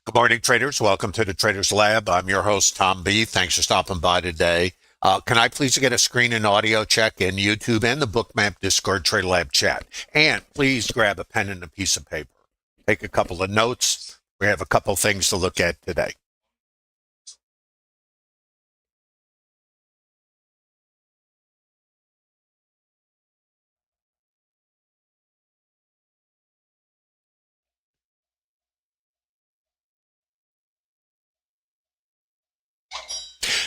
Good morning, traders. Welcome to the Traders Lab. I'm your host, Tom B. Thanks for stopping by today. Can I please get a screen and audio check in YouTube and the Bookmap Discord TraderLab chat? And please grab a pen and a piece of paper. Take a couple of notes. We have a couple things to look at today.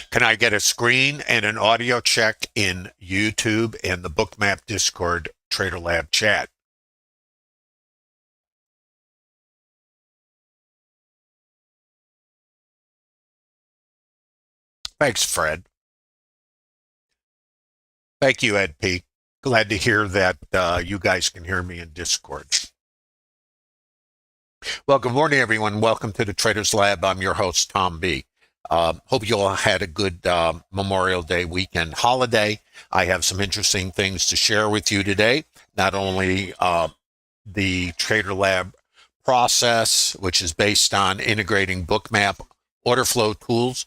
Can I get a screen and an audio check in YouTube and the Bookmap Discord TraderLab chat? Thanks, Fred. Thank you, Ed P. Glad to hear that you guys can hear me in Discord. Well, good morning, everyone. Welcome to the Traders Lab. I'm your host, Tom B. Hope you all had a good Memorial Day weekend holiday. I have some interesting things to share with you today. Not only the TraderLab process, which is based on integrating Bookmap order flow tools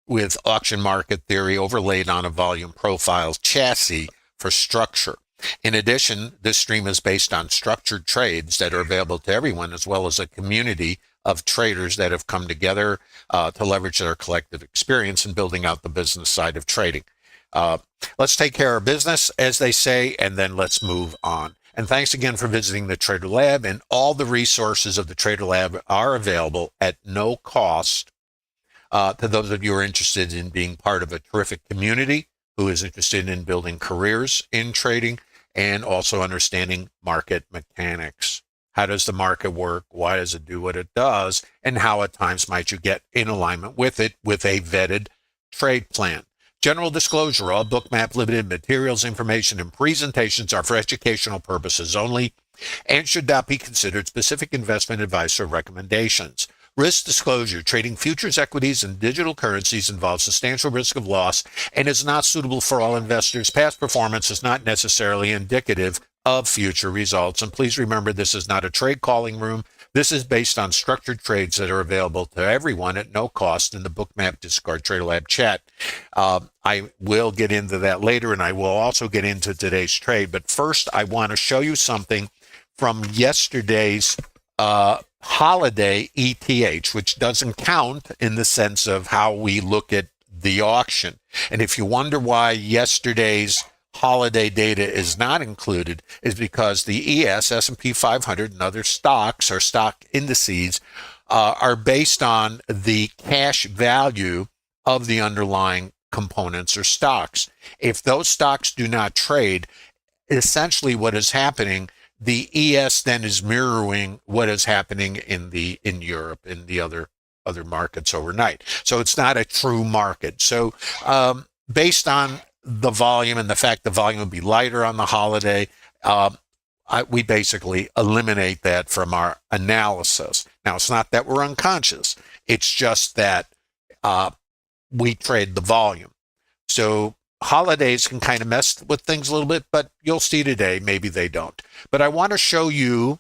with auction market theory overlaid on a volume profile chassis for structure. In addition, this stream is based on structured trades that are available to everyone, as well as a community of traders that have come together to leverage their collective experience in building out the business side of trading. Let's take care of business, as they say, and then let's move on. And thanks again for visiting the Trader Lab, and all the resources of the Trader Lab are available at no cost to those of you who are interested in being part of a terrific community who is interested in building careers in trading and also understanding market mechanics. How does the market work? Why does it do what it does? And how at times might you get in alignment with it with a vetted trade plan? General disclosure, all Bookmap Ltd materials, information, and presentations are for educational purposes only and should not be considered specific investment advice or recommendations. Risk disclosure, trading futures, equities, and digital currencies involves substantial risk of loss and is not suitable for all investors. Past performance is not necessarily indicative of future results. And please remember, this is not a trade calling room. This is based on structured trades that are available to everyone at no cost in the Bookmap Discord TraderLab chat. I will get into that later, and I will also get into today's trade. But first, I want to show you something from yesterday's holiday ETH, which doesn't count in the sense of how we look at the auction. And if you wonder why yesterday's holiday data is not included, is because the S&P 500, and other stocks or stock indices are based on the cash value of the underlying components or stocks. If those stocks do not trade, essentially what is happening, the ES then is mirroring what is happening in Europe, in the other markets overnight. So it's not a true market. So based on the volume and the fact the volume will be lighter on the holiday, we basically eliminate that from our analysis. Now, it's not that we're unconscious. It's just that we trade the volume. So holidays can kind of mess with things a little bit, but you'll see today, maybe they don't. But I want to show you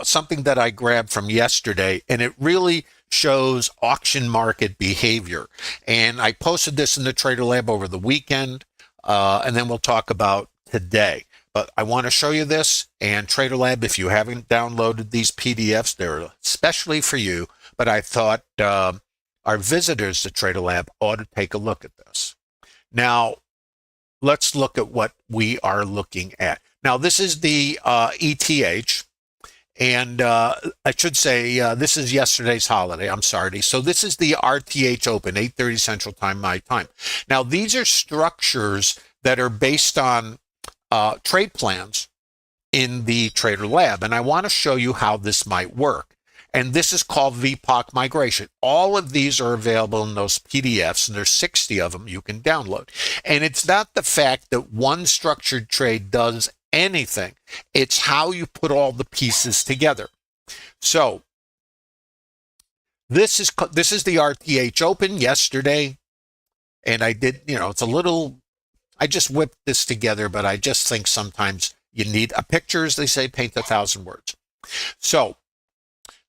something that I grabbed from yesterday, and it really shows auction market behavior. And I posted this in the Trader Lab over the weekend, and then we'll talk about today. But I want to show you this, and Trader Lab, if you haven't downloaded these PDFs, they're especially for you. But I thought our visitors to Trader Lab ought to take a look at this. Now, let's look at what we are looking at. Now, this is the ETH, and I should say this is yesterday's holiday. I'm sorry. So this is the RTH Open, 8:30 Central Time, my time. Now, these are structures that are based on trade plans in the Trader Lab, and I want to show you how this might work. And this is called VPOC migration. All of these are available in those PDFs, and there's 60 of them you can download. And it's not the fact that one structured trade does anything. It's how you put all the pieces together. So this is the RTH Open yesterday, and I did, it's a little, I just whipped this together, but I just think sometimes you need a picture, as they say, paint 1,000 words. So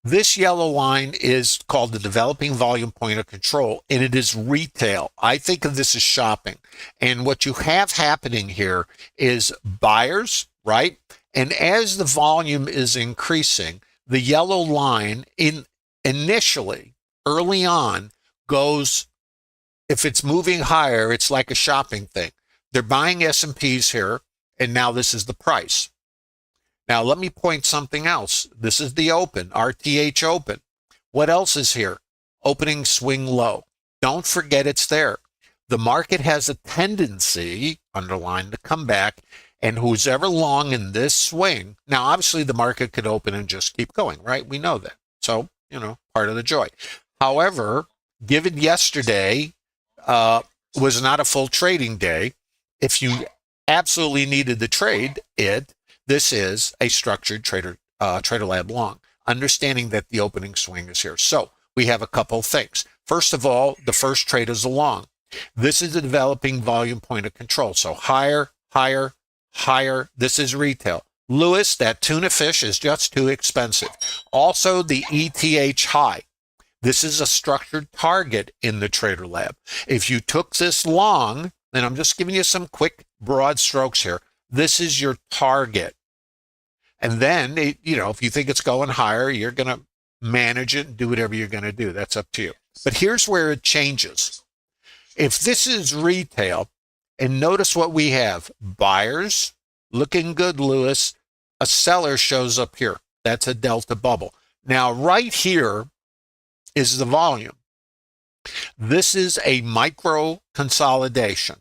This yellow line is called the developing volume point of control, and it is retail. I think of this as shopping. And what you have happening here is buyers, right? And as the volume is increasing, the yellow line initially, early on, goes, if it's moving higher, it's like a shopping thing. They're buying S&Ps here, and now this is the price. Now, let me point something else. This is the open, RTH open. What else is here? Opening swing low. Don't forget it's there. The market has a tendency, underlined, to come back, and who's ever long in this swing, now obviously the market could open and just keep going, right? We know that. So, part of the joy. However, given yesterday was not a full trading day, if you absolutely needed to trade it, this is a structured TraderLab long, understanding that the opening swing is here. So we have a couple things. First of all, the first trade is a long. This is the developing volume point of control. So higher, higher, higher. This is retail. Lewis, that tuna fish is just too expensive. Also, the ETH high. This is a structured target in the TraderLab. If you took this long, and I'm just giving you some quick broad strokes here, this is your target. And then, if you think it's going higher, you're going to manage it and do whatever you're going to do. That's up to you. But here's where it changes. If this is retail, and notice what we have, buyers, looking good, Lewis, a seller shows up here. That's a delta bubble. Now, right here is the volume. This is a micro consolidation.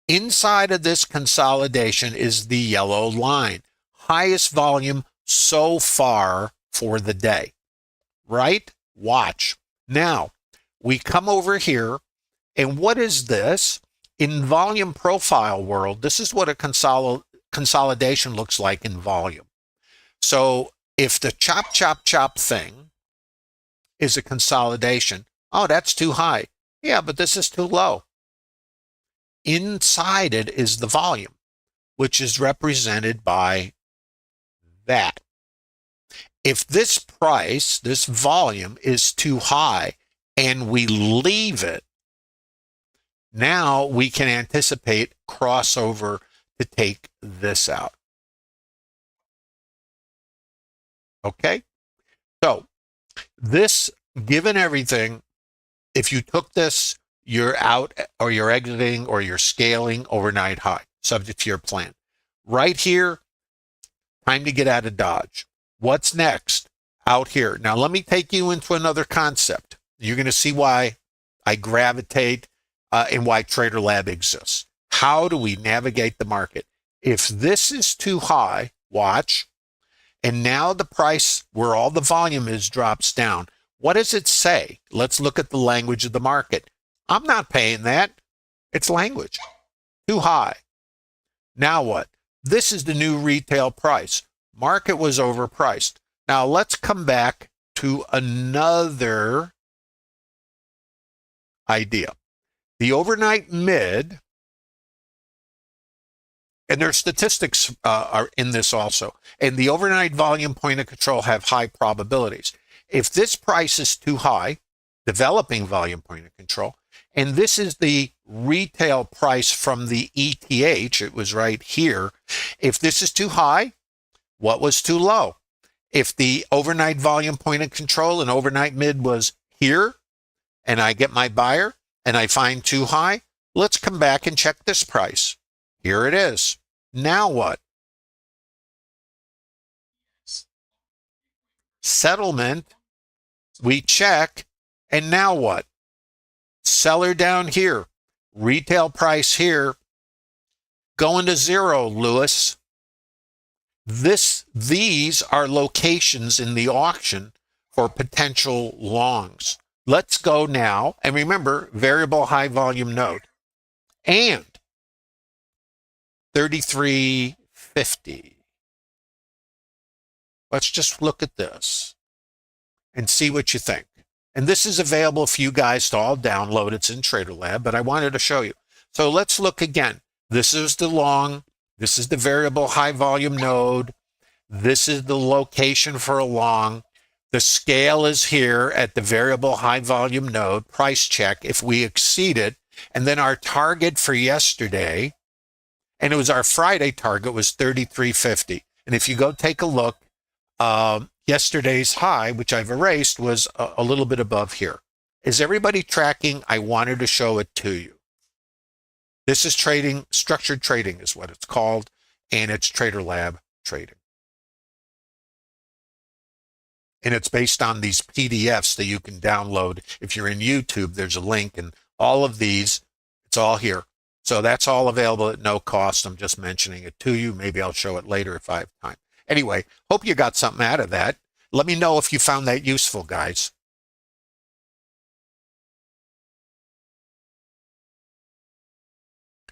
Inside of this consolidation is the yellow line. Highest volume so far for the day, right? Watch. Now, we come over here, and what is this? In volume profile world, this is what a consolidation looks like in volume. So if the chop, chop, chop thing is a consolidation, oh, that's too high. Yeah, but this is too low. Inside it is the volume, which is represented by that. If this price, this volume is too high and we leave it, now we can anticipate crossover to take this out. Okay? So this, given everything, if you took this, you're out or you're exiting or you're scaling overnight high, subject to your plan. Right here, time to get out of Dodge. What's next? Out here. Now, let me take you into another concept. You're going to see why I gravitate and why TraderLab exists. How do we navigate the market? If this is too high, watch, and now the price where all the volume is drops down. What does it say? Let's look at the language of the market. I'm not paying that. It's language. Too high. Now what? This is the new retail price. Market was overpriced. Now let's come back to another idea. The overnight mid, and their statistics are in this also, and the overnight volume point of control have high probabilities. If this price is too high, developing volume point of control, and this is the retail price from the ETH, it was right here. If this is too high, what was too low? If the overnight volume point of control and overnight mid was here, and I get my buyer, and I find too high, let's come back and check this price. Here it is. Now what? Settlement, we check, and now what? Seller down here, retail price here, going to zero, Lewis. These are locations in the auction for potential longs. Let's go now, and remember, variable high volume node, and 3350. Let's just look at this and see what you think. And this is available for you guys to all download. It's in TraderLab, but I wanted to show you. So let's look again. This is the long. This is the variable high volume node. This is the location for a long. The scale is here at the variable high volume node, price check. If we exceed it, and then our target for yesterday, and it was our Friday target, was 33.50. And if you go take a look, yesterday's high, which I've erased, was a little bit above here. Is everybody tracking? I wanted to show it to you. This is trading, structured trading is what it's called, and it's TraderLab trading. And it's based on these PDFs that you can download. If you're in YouTube, there's a link, and all of these, it's all here. So that's all available at no cost. I'm just mentioning it to you. Maybe I'll show it later if I have time. Anyway, hope you got something out of that. Let me know if you found that useful, guys.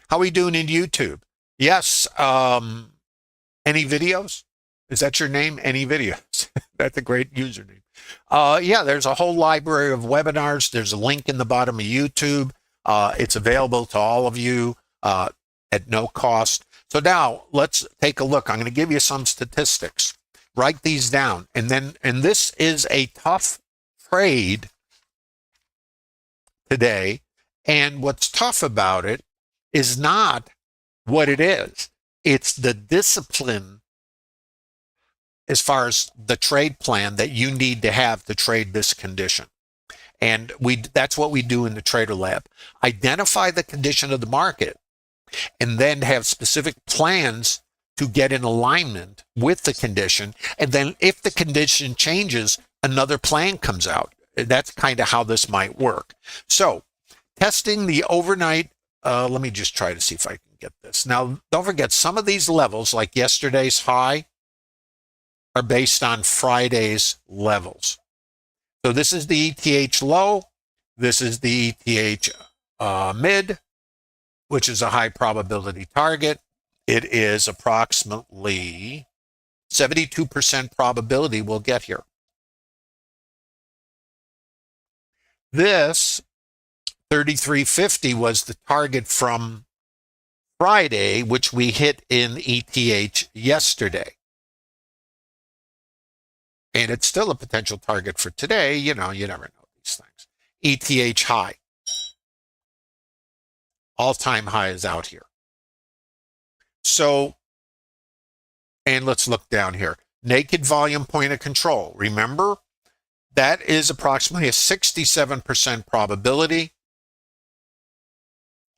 How are we doing in YouTube? Yes. Any videos? Is that your name? Any videos? That's a great username. Yeah, there's a whole library of webinars. There's a link in the bottom of YouTube. It's available to all of you at no cost. So now let's take a look. I'm going to give you some statistics. Write these down. And this is a tough trade today. And what's tough about it is not what it is. It's the discipline as far as the trade plan that you need to have to trade this condition. And that's what we do in the TraderLab. Identify the condition of the market and then have specific plans to get in alignment with the condition. And then if the condition changes, another plan comes out. That's kind of how this might work. So testing the overnight, let me just try to see if I can get this. Now, don't forget, some of these levels, like yesterday's high, are based on Friday's levels. So this is the ETH low. This is the ETH mid, which is a high probability target. It is approximately 72% probability we'll get here. This 33.50 was the target from Friday, which we hit in ETH yesterday. And it's still a potential target for today. You know, you never know these things. ETH high. All-time high is out here. So, and let's look down here. Naked volume point of control. Remember, that is approximately a 67% probability.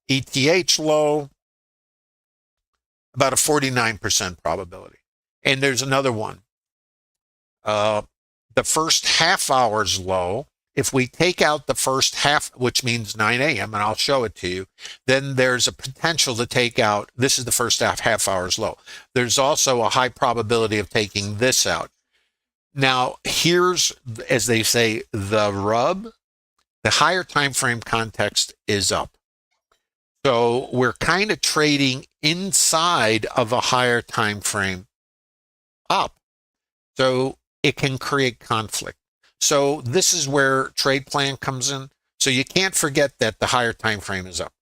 ETH low, about a 49% probability. And there's another one. The first half hour's low. If we take out the first half, which means 9 a.m., and I'll show it to you, then there's a potential to take out, this is the first half hour's low. There's also a high probability of taking this out. Now, here's, as they say, the rub. The higher time frame context is up. So we're kind of trading inside of a higher time frame up. So it can create conflict. So this is where trade plan comes in. So you can't forget that the higher time frame is up.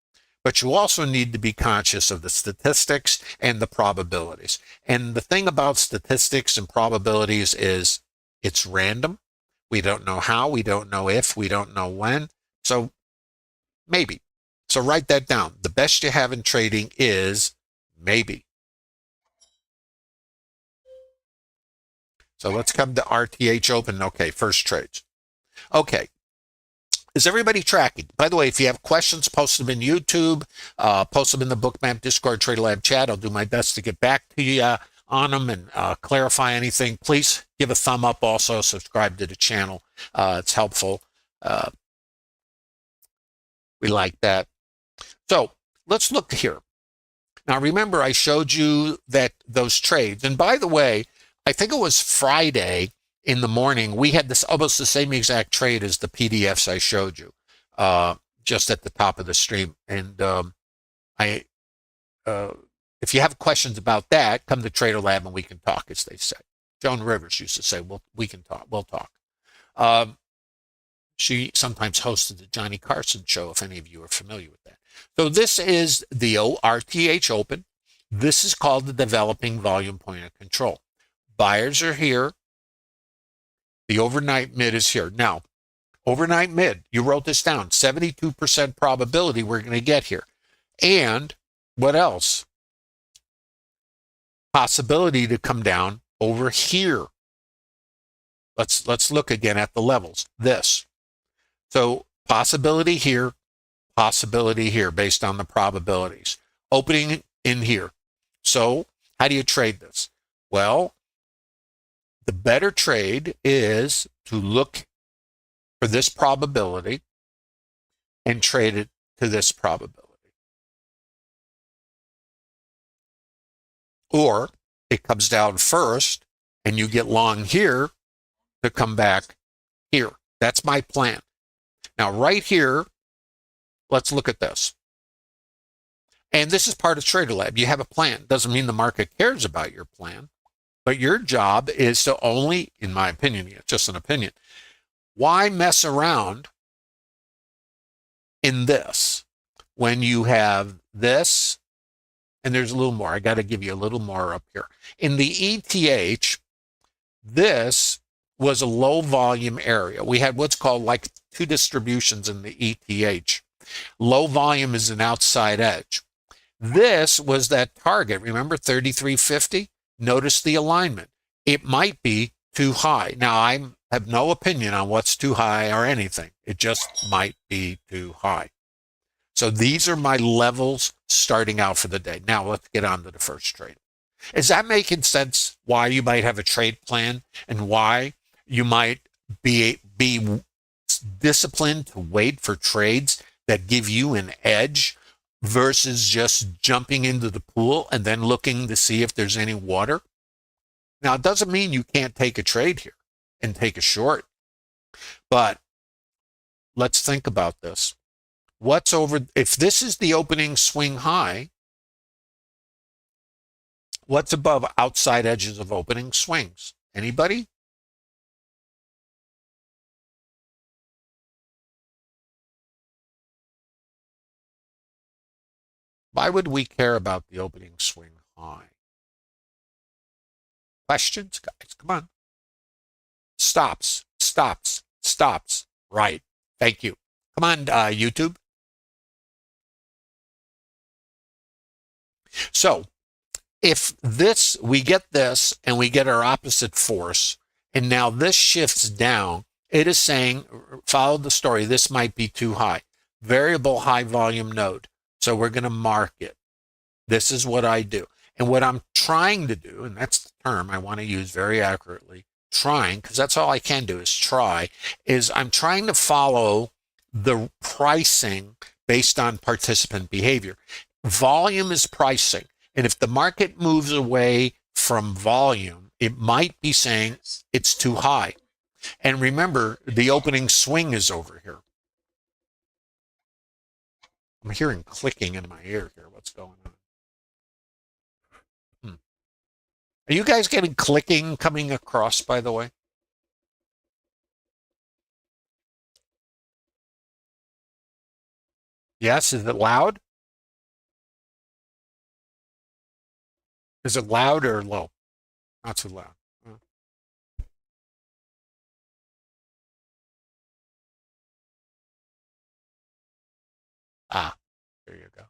But you also need to be conscious of the statistics and the probabilities. And the thing about statistics and probabilities is it's random. We don't know how, we don't know if, we don't know when. So maybe. So write that down. The best you have in trading is maybe. So let's come to RTH Open. Okay, first trades. Okay. Is everybody tracking? By the way, if you have questions, post them in YouTube, post them in the Bookmap Discord TraderLab chat. I'll do my best to get back to you on them and clarify anything. Please give a thumb up also. Subscribe to the channel. It's helpful. We like that. So let's look here. Now, remember, I showed you that those trades. And by the way, I think it was Friday in the morning, we had this almost the same exact trade as the PDFs I showed you just at the top of the stream. And if you have questions about that, come to TraderLab and we can talk, as they say. Joan Rivers used to say, well, we can talk. We'll talk. She sometimes hosted the Johnny Carson show, if any of you are familiar with that. So this is the RTH Open. This is called the Developing Volume Point of Control. Buyers are here. The overnight mid is here. Now, overnight mid, you wrote this down, 72% probability we're going to get here. And what else? Possibility to come down over here. Let's look again at the levels. This. So possibility here based on the probabilities. Opening in here. So how do you trade this? Well, the better trade is to look for this probability and trade it to this probability. Or it comes down first and you get long here to come back here. That's my plan. Now, right here, let's look at this. And this is part of TraderLab. You have a plan. Doesn't mean the market cares about your plan, but your job is to only, in my opinion, it's just an opinion, why mess around in this when you have this, and there's a little more. I got to give you a little more up here. In the ETH, this was a low volume area. We had what's called like two distributions in the ETH. Low volume is an outside edge. This was that target. Remember 3350? Notice the alignment. It might be too high. Now, I have no opinion on what's too high or anything. It just might be too high. So these are my levels starting out for the day. Now let's get on to the first trade. Is that making sense why you might have a trade plan and why you might be disciplined to wait for trades that give you an edge versus just jumping into the pool and then looking to see if there's any water? Now, it doesn't mean you can't take a trade here and take a short, but let's think about this. What's over, if this is the opening swing high, what's above outside edges of opening swings? Anybody? Why would we care about the opening swing high? Questions, guys? Come on. Stops. Right. Thank you. Come on, YouTube. So if this, we get this and we get our opposite force, and now this shifts down, it is saying, follow the story, this might be too high. Variable high volume node. So we're going to mark it. This is what I do. And what I'm trying to do, and that's the term I want to use very accurately, trying, because that's all I can do is try, is I'm trying to follow the pricing based on participant behavior. Volume is pricing. And if the market moves away from volume, it might be saying it's too high. And remember, the opening swing is over here. I'm hearing clicking in my ear here. What's going on? Are you guys getting clicking coming across, by the way? Yes, is it loud? Is it loud or low? Not too loud. Ah, there you go.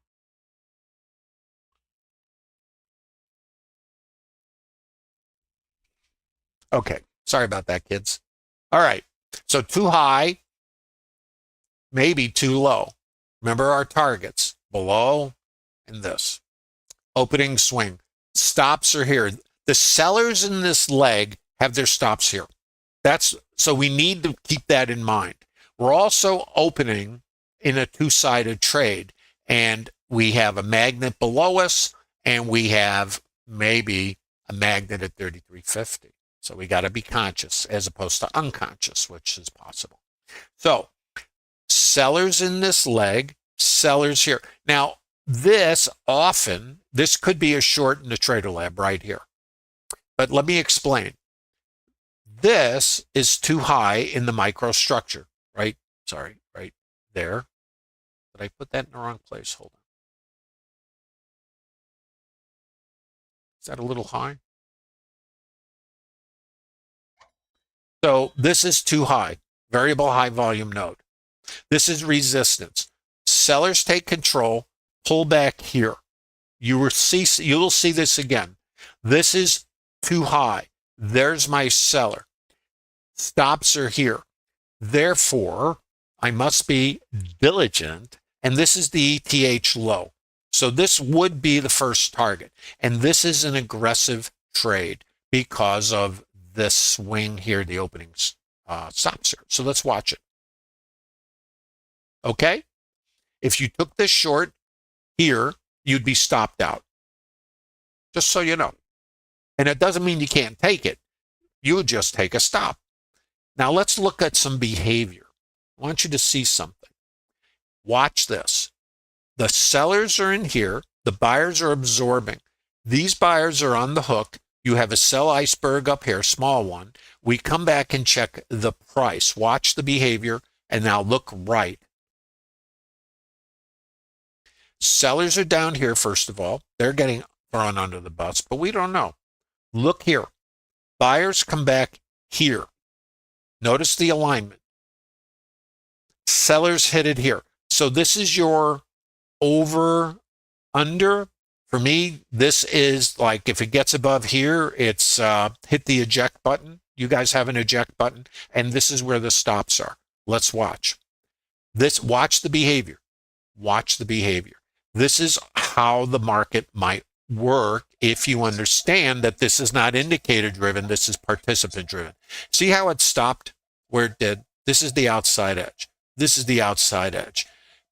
Okay, sorry about that, kids. All right, so too high, maybe too low. Remember our targets, below and this. Opening swing. Stops are here. The sellers in this leg have their stops here. So we need to keep that in mind. We're also opening in a two-sided trade, and we have a magnet below us, and we have maybe a magnet at 3350. So we got to be conscious as opposed to unconscious, which is possible. So sellers in this leg, sellers here. Now, this could be a short in the TraderLab right here. But let me explain. This is too high in the microstructure, right? Sorry, right there. Did I put that in the wrong place? Hold on. Is that a little high? So this is too high, variable high volume node. This is resistance. Sellers take control, pull back here. You will see this again. This is too high. There's my seller. Stops are here. Therefore, I must be diligent, and this is the ETH low. So this would be the first target, and this is an aggressive trade because of this swing here, the openings stops here. So let's watch it. Okay? If you took this short here, you'd be stopped out. Just so you know. And it doesn't mean you can't take it. You would just take a stop. Now let's look at some behavior. I want you to see something. Watch this. The sellers are in here. The buyers are absorbing. These buyers are on the hook. You have a sell iceberg up here, small one. We come back and check the price. Watch the behavior, and now look right. Sellers are down here, first of all. They're getting thrown under the bus, but we don't know. Look here. Buyers come back here. Notice the alignment. Sellers hit it here. So this is your over, under. For me, this is like if it gets above here, it's hit the eject button. You guys have an eject button, and this is where the stops are. Let's watch. Watch the behavior. Watch the behavior. This is how the market might work if you understand that this is not indicator driven, this is participant driven. See how it stopped where it did? This is the outside edge. This is the outside edge.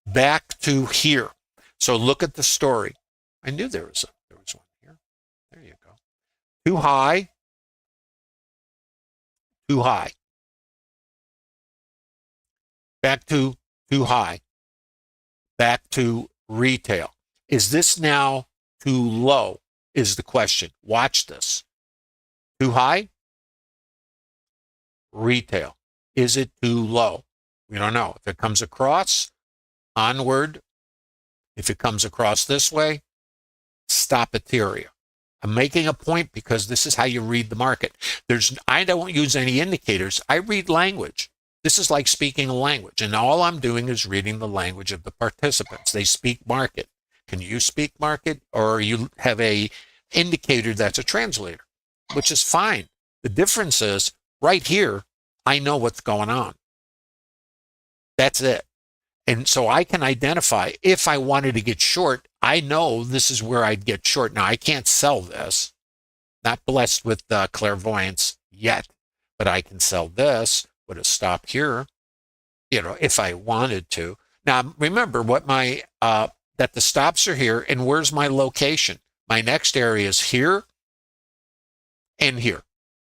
Back to here. So look at the story. I knew there was one here. There you go. Too high. Too high. Back to too high. Back to retail. Is this now too low is the question. Watch this. Too high? Retail. Is it too low? We don't know. If it comes across, onward. If it comes across this way, stop Ethereum. I'm making a point because this is how you read the market. I don't use any indicators. I read language. This is like speaking a language, and all I'm doing is reading the language of the participants. They speak market. Can you speak market, or you have a indicator that's a translator, which is fine. The difference is right here, I know what's going on. That's it. And so I can identify if I wanted to get short, I know this is where I'd get short. Now I can't sell this. Not blessed with clairvoyance yet, but I can sell this with a stop here, if I wanted to. Now remember what that the stops are here, and where's my location? My next area is here and here.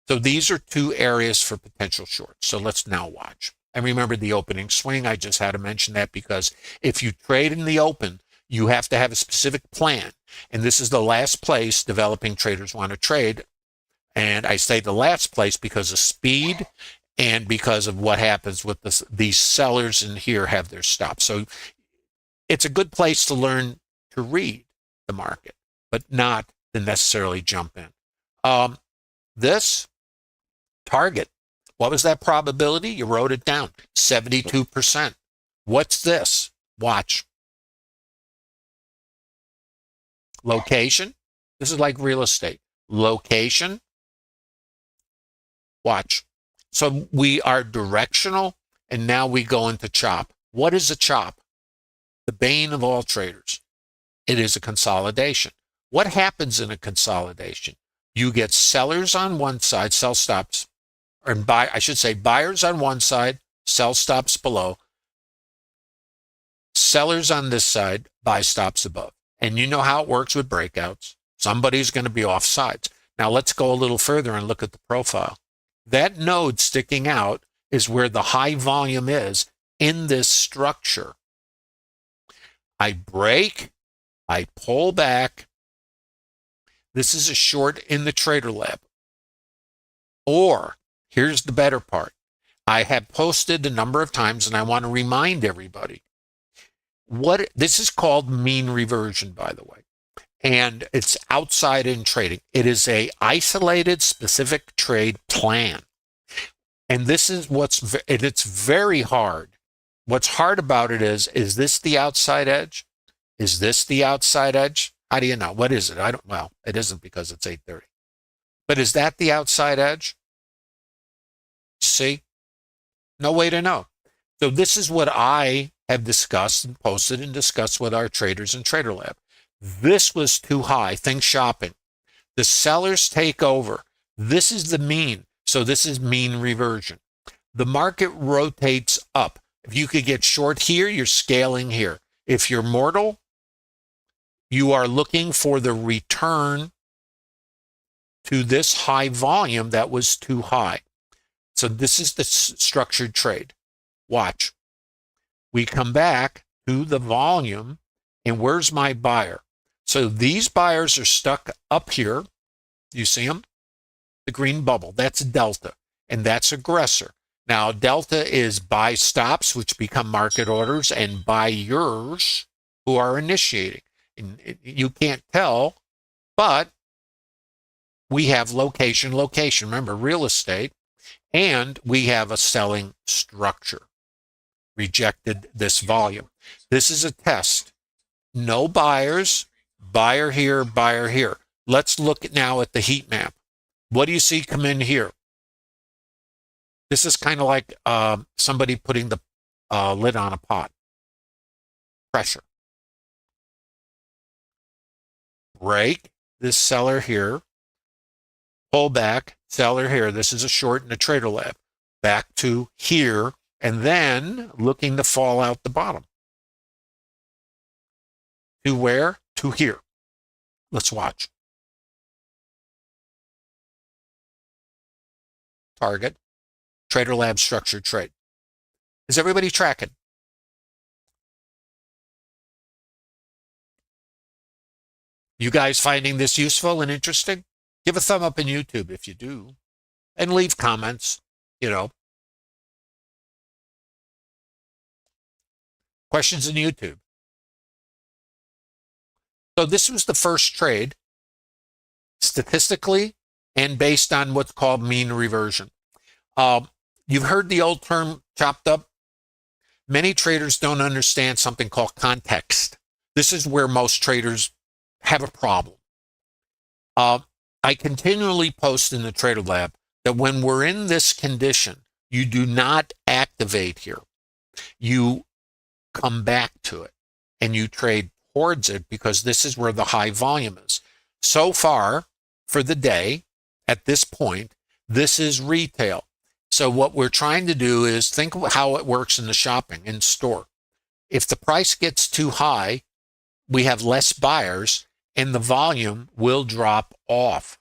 So these are two areas for potential shorts. So let's now watch. And remember the opening swing. I just had to mention that because if you trade in the open, you have to have a specific plan. And this is the last place developing traders want to trade. And I say the last place because of speed and because of what happens with these sellers in here have their stops. So it's a good place to learn to read the market, but not to necessarily jump in. This target, what was that probability? You wrote it down, 72%. What's this? Watch. Location. This is like real estate. Location. Watch. So we are directional, and now we go into chop. What is a chop? The bane of all traders. It is a consolidation. What happens in a consolidation? You get sellers on one side, sell stops, or buyers on one side, sell stops below. Sellers on this side, buy stops above. And you know how it works with breakouts. Somebody's going to be off sides. Now let's go a little further and look at the profile. That node sticking out is where the high volume is in this structure. I break, I pull back. This is a short in the TraderLab. Or, here's the better part. I have posted a number of times, and I want to remind everybody. This is called mean reversion, by the way. And it's outside in trading. It is a isolated specific trade plan. And this is it's very hard. What's hard about it is this the outside edge? Is this the outside edge? How do you know? What is it? Well, it isn't because it's 8:30. But is that the outside edge? See? No way to know. So this is what I have discussed and posted and discussed with our traders in TraderLab. This was too high. Think shopping. The sellers take over. This is the mean. So this is mean reversion. The market rotates up. If you could get short here, you're scaling here. If you're mortal, you are looking for the return to this high volume that was too high. So this is the structured trade. Watch. We come back to the volume, and where's my buyer? So these buyers are stuck up here. You see them? The green bubble. That's delta, and that's aggressor. Now, delta is buy stops, which become market orders, and buyers who are initiating. And you can't tell, but we have location. Remember, real estate, and we have a selling structure. Rejected this volume. This is a test. No buyers, buyer here, buyer here. Let's look now at the heat map. What do you see come in here? This is kind of like somebody putting the lid on a pot. Pressure. Break this seller here. Pull back, seller here. This is a short in the TraderLab. Back to here, and then looking to fall out the bottom. To where? To here. Let's watch. Target. TraderLab structured trade. Is everybody tracking? You guys finding this useful and interesting? Give a thumb up in YouTube if you do. And leave comments, Questions in YouTube. So this was the first trade, statistically and based on what's called mean reversion. You've heard the old term chopped up. Many traders don't understand something called context. This is where most traders have a problem. I continually post in the TraderLab that when we're in this condition, you do not activate here. You come back to it and you trade towards it because this is where the high volume is. So far, for the day, at this point, this is retail. So what we're trying to do is think of how it works in the shopping, in store. If the price gets too high, we have less buyers and the volume will drop off.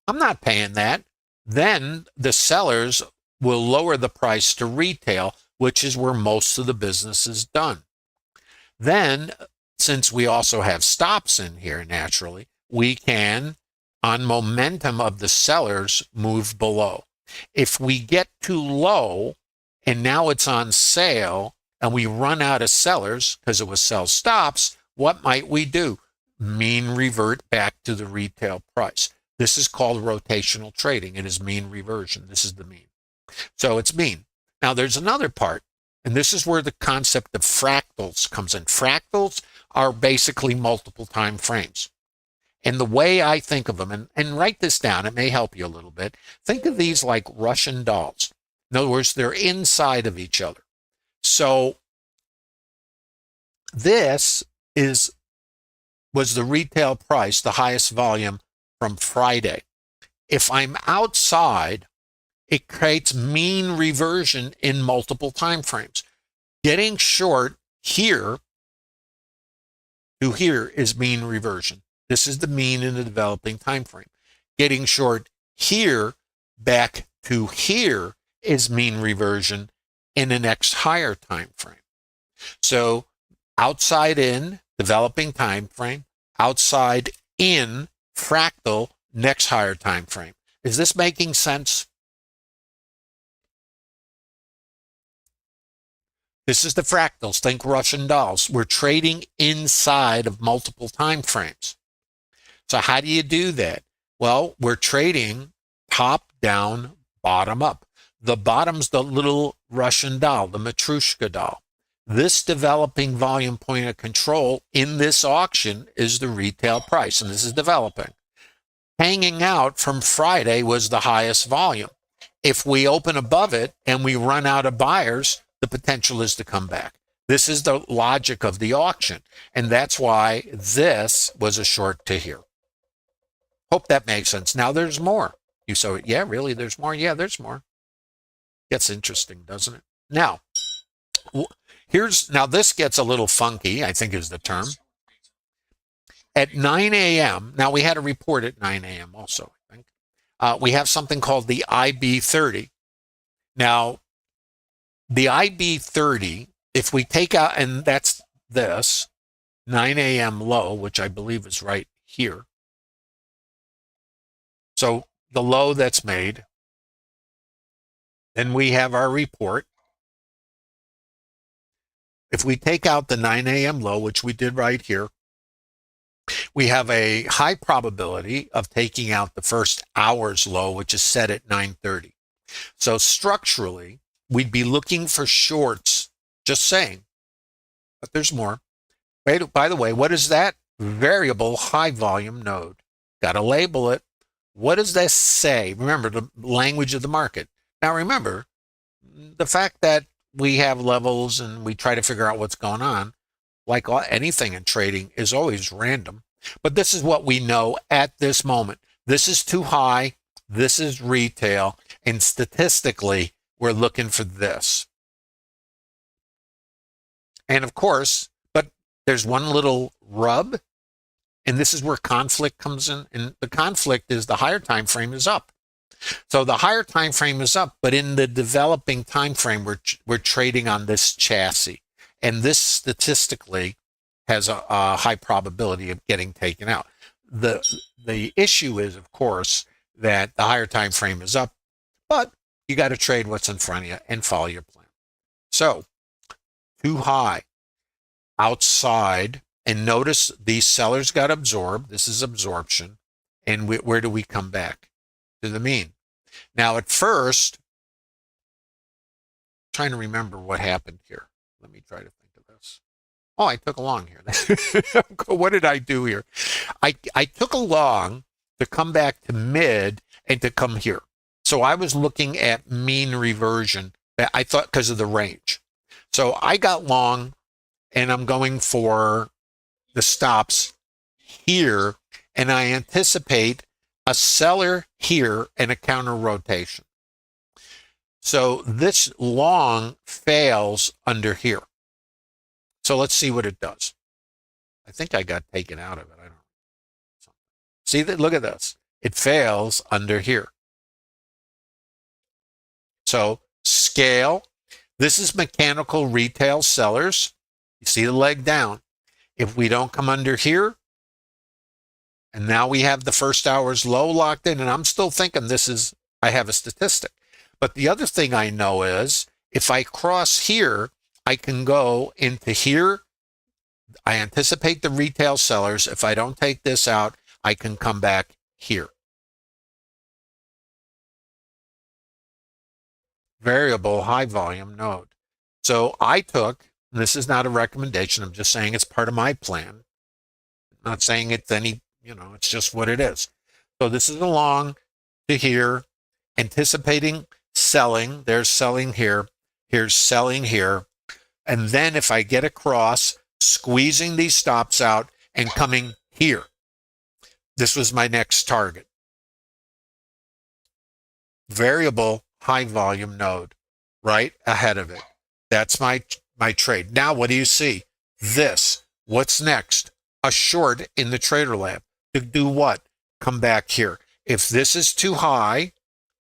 I'm not paying that. Then the sellers will lower the price to retail, which is where most of the business is done. Then, since we also have stops in here naturally, we can, on momentum of the sellers, move below. If we get too low and now it's on sale and we run out of sellers because it was sell stops, what might we do? Mean revert back to the retail price. This is called rotational trading. It is mean reversion. This is the mean. So it's mean. Now there's another part, and this is where the concept of fractals comes in. Fractals are basically multiple time frames. And the way I think of them, and write this down, it may help you a little bit. Think of these like Russian dolls. In other words, they're inside of each other. So this was the retail price, the highest volume from Friday. If I'm outside, it creates mean reversion in multiple time frames. Getting short here to here is mean reversion. This is the mean in the developing time frame. Getting short here back to here is mean reversion in the next higher time frame. So outside in, developing time frame, outside in, fractal, next higher time frame. Is this making sense? This is the fractals. Think Russian dolls. We're trading inside of multiple time frames. So how do you do that? Well, we're trading top down, bottom up. The bottom's the little Russian doll, the Matryoshka doll. This developing volume point of control in this auction is the retail price, and this is developing. Hanging out from Friday was the highest volume. If we open above it and we run out of buyers, the potential is to come back. This is the logic of the auction, and that's why this was a short to here. Hope that makes sense. Now there's more. You saw it. Yeah, really, there's more. Yeah, there's more. Gets interesting, doesn't it? Now, now this gets a little funky, I think is the term. At 9 a.m., now we had a report at 9 a.m. also, I think. We have something called the IB30. Now, the IB30, if we take out, and that's this, 9 a.m. low, which I believe is right here. So the low that's made. Then we have our report. If we take out the 9 a.m. low, which we did right here, we have a high probability of taking out the first hour's low, which is set at 9:30. So structurally, we'd be looking for shorts, just saying. But there's more. By the way, what is that? Variable high volume node. Got to label it. What does this say? Remember the language of the market. Now remember, the fact that we have levels and we try to figure out what's going on, like anything in trading, is always random. But this is what we know at this moment. This is too high. This is retail. And statistically, we're looking for this. And of course, but there's one little rub, and this is where conflict comes in. And the conflict is the higher time frame is up. So the higher time frame is up, but in the developing time frame, we're trading on this chassis, and this statistically has a high probability of getting taken out. The issue is, of course, that the higher time frame is up, but you got to trade what's in front of you and follow your plan. So too high outside, and notice these sellers got absorbed. This is absorption, and where do we come back? To the mean. Now, at first, I'm trying to remember what happened here. Let me try to think of this. Oh, I took a long here. What did I do here? I took a long to come back to mid and to come here. So I was looking at mean reversion. I thought because of the range. So I got long, and I'm going for the stops here, and I anticipate a seller here and a counter rotation. So this long fails under here. So let's see what it does. I think I got taken out of it. I don't know. See that? Look at this. It fails under here. So scale. This is mechanical retail sellers. You see the leg down. If we don't come under here, and now we have the first hour's low locked in, and I'm still thinking I have a statistic. But the other thing I know is if I cross here, I can go into here. I anticipate the retail sellers. If I don't take this out, I can come back here. Variable high volume node. So I took, and this is not a recommendation, I'm just saying it's part of my plan. I'm not saying it's any, it's just what it is. So this is along to here, anticipating selling. There's selling here. Here's selling here. And then if I get across, squeezing these stops out and coming here. This was my next target. Variable high volume node right ahead of it. That's my trade. Now, what do you see? This. What's next? A short in the TraderLab. To do what? Come back here. If this is too high,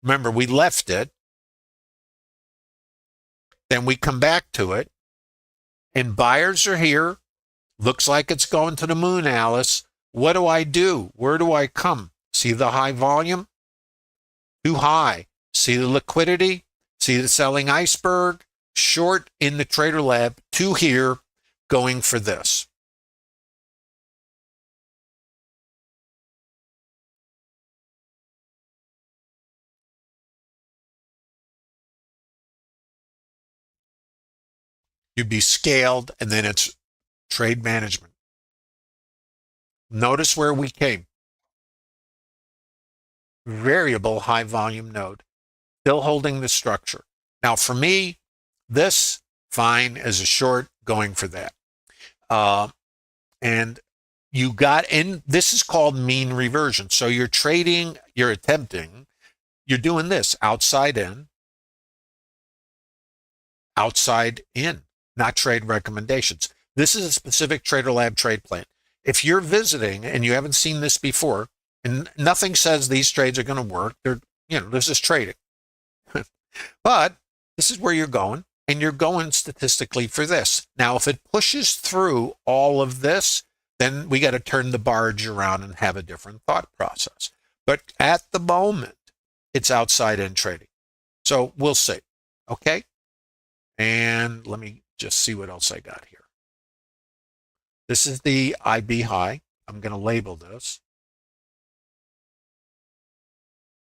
remember we left it, then we come back to it, and buyers are here. Looks like it's going to the moon, Alice. What do I do? Where do I come? See the high volume? Too high. See the liquidity? See the selling iceberg? Short in the TraderLab to here, going for this. You'd be scaled, and then it's trade management. Notice where we came. Variable high volume node, still holding the structure. Now for me, this fine as a short, going for that. And you got in, this is called mean reversion. So you're trading, you're doing this outside in, not trade recommendations. This is a specific TraderLab trade plan. If you're visiting and you haven't seen this before, and nothing says these trades are going to work, this is trading. But this is where you're going, and you're going statistically for this. Now, if it pushes through all of this, then we got to turn the barge around and have a different thought process. But at the moment, it's outside in trading. So we'll see. Okay. And let me just see what else I got here. This is the IB high. I'm going to label this.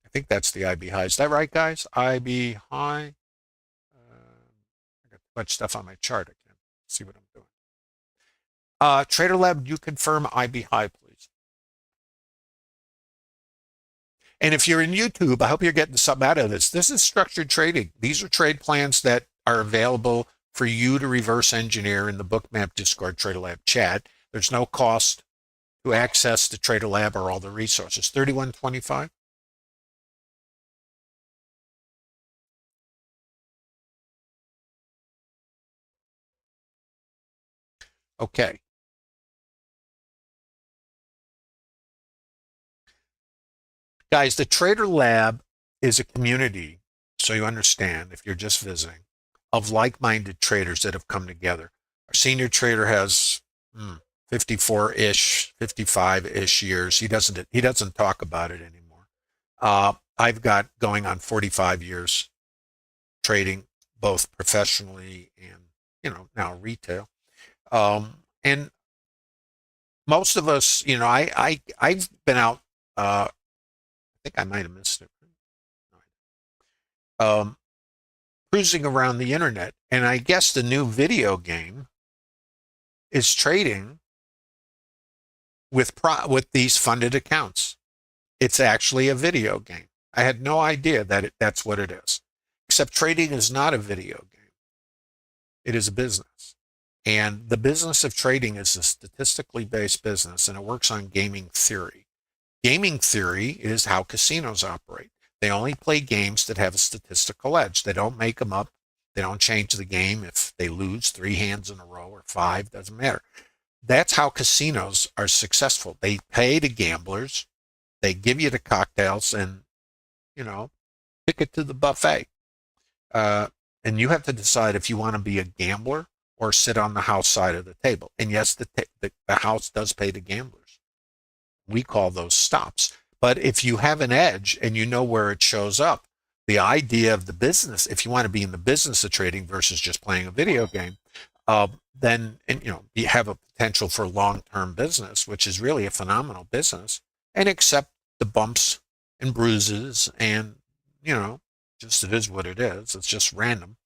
I think that's the IB high. Is that right, guys? IB high. I got too much stuff on my chart. I can't see what I'm doing. TraderLab, you confirm IB high, please. And if you're in YouTube, I hope you're getting something out of this. This is structured trading. These are trade plans that are available for you to reverse engineer in the Bookmap Discord TraderLab chat. There's no cost to access the TraderLab or all the resources. 3125. Okay. Guys, the TraderLab is a community, so you understand if you're just visiting, of like-minded traders that have come together. Our senior trader has 54-ish, 55-ish years. He doesn't talk about it anymore. I've got going on 45 years trading, both professionally and now retail. And most of us, I've been out. I think I might have missed it. Cruising around the internet, and I guess the new video game is trading with these funded accounts. It's actually a video game. I had no idea that that's what it is. Except trading is not a video game. It is a business. And the business of trading is a statistically based business, and it works on gaming theory. Gaming theory is how casinos operate. They only play games that have a statistical edge. They don't make them up. They don't change the game if they lose 3 hands in a row or 5, doesn't matter. That's how casinos are successful. They pay the gamblers, they give you the cocktails, and, pick it to the buffet. And you have to decide if you want to be a gambler or sit on the house side of the table. And yes, the house does pay the gamblers. We call those stops. But if you have an edge and you know where it shows up, the idea of the business, if you want to be in the business of trading versus just playing a video game, then you have a potential for long-term business, which is really a phenomenal business, and accept the bumps and bruises, and just it is what it is. It's just random.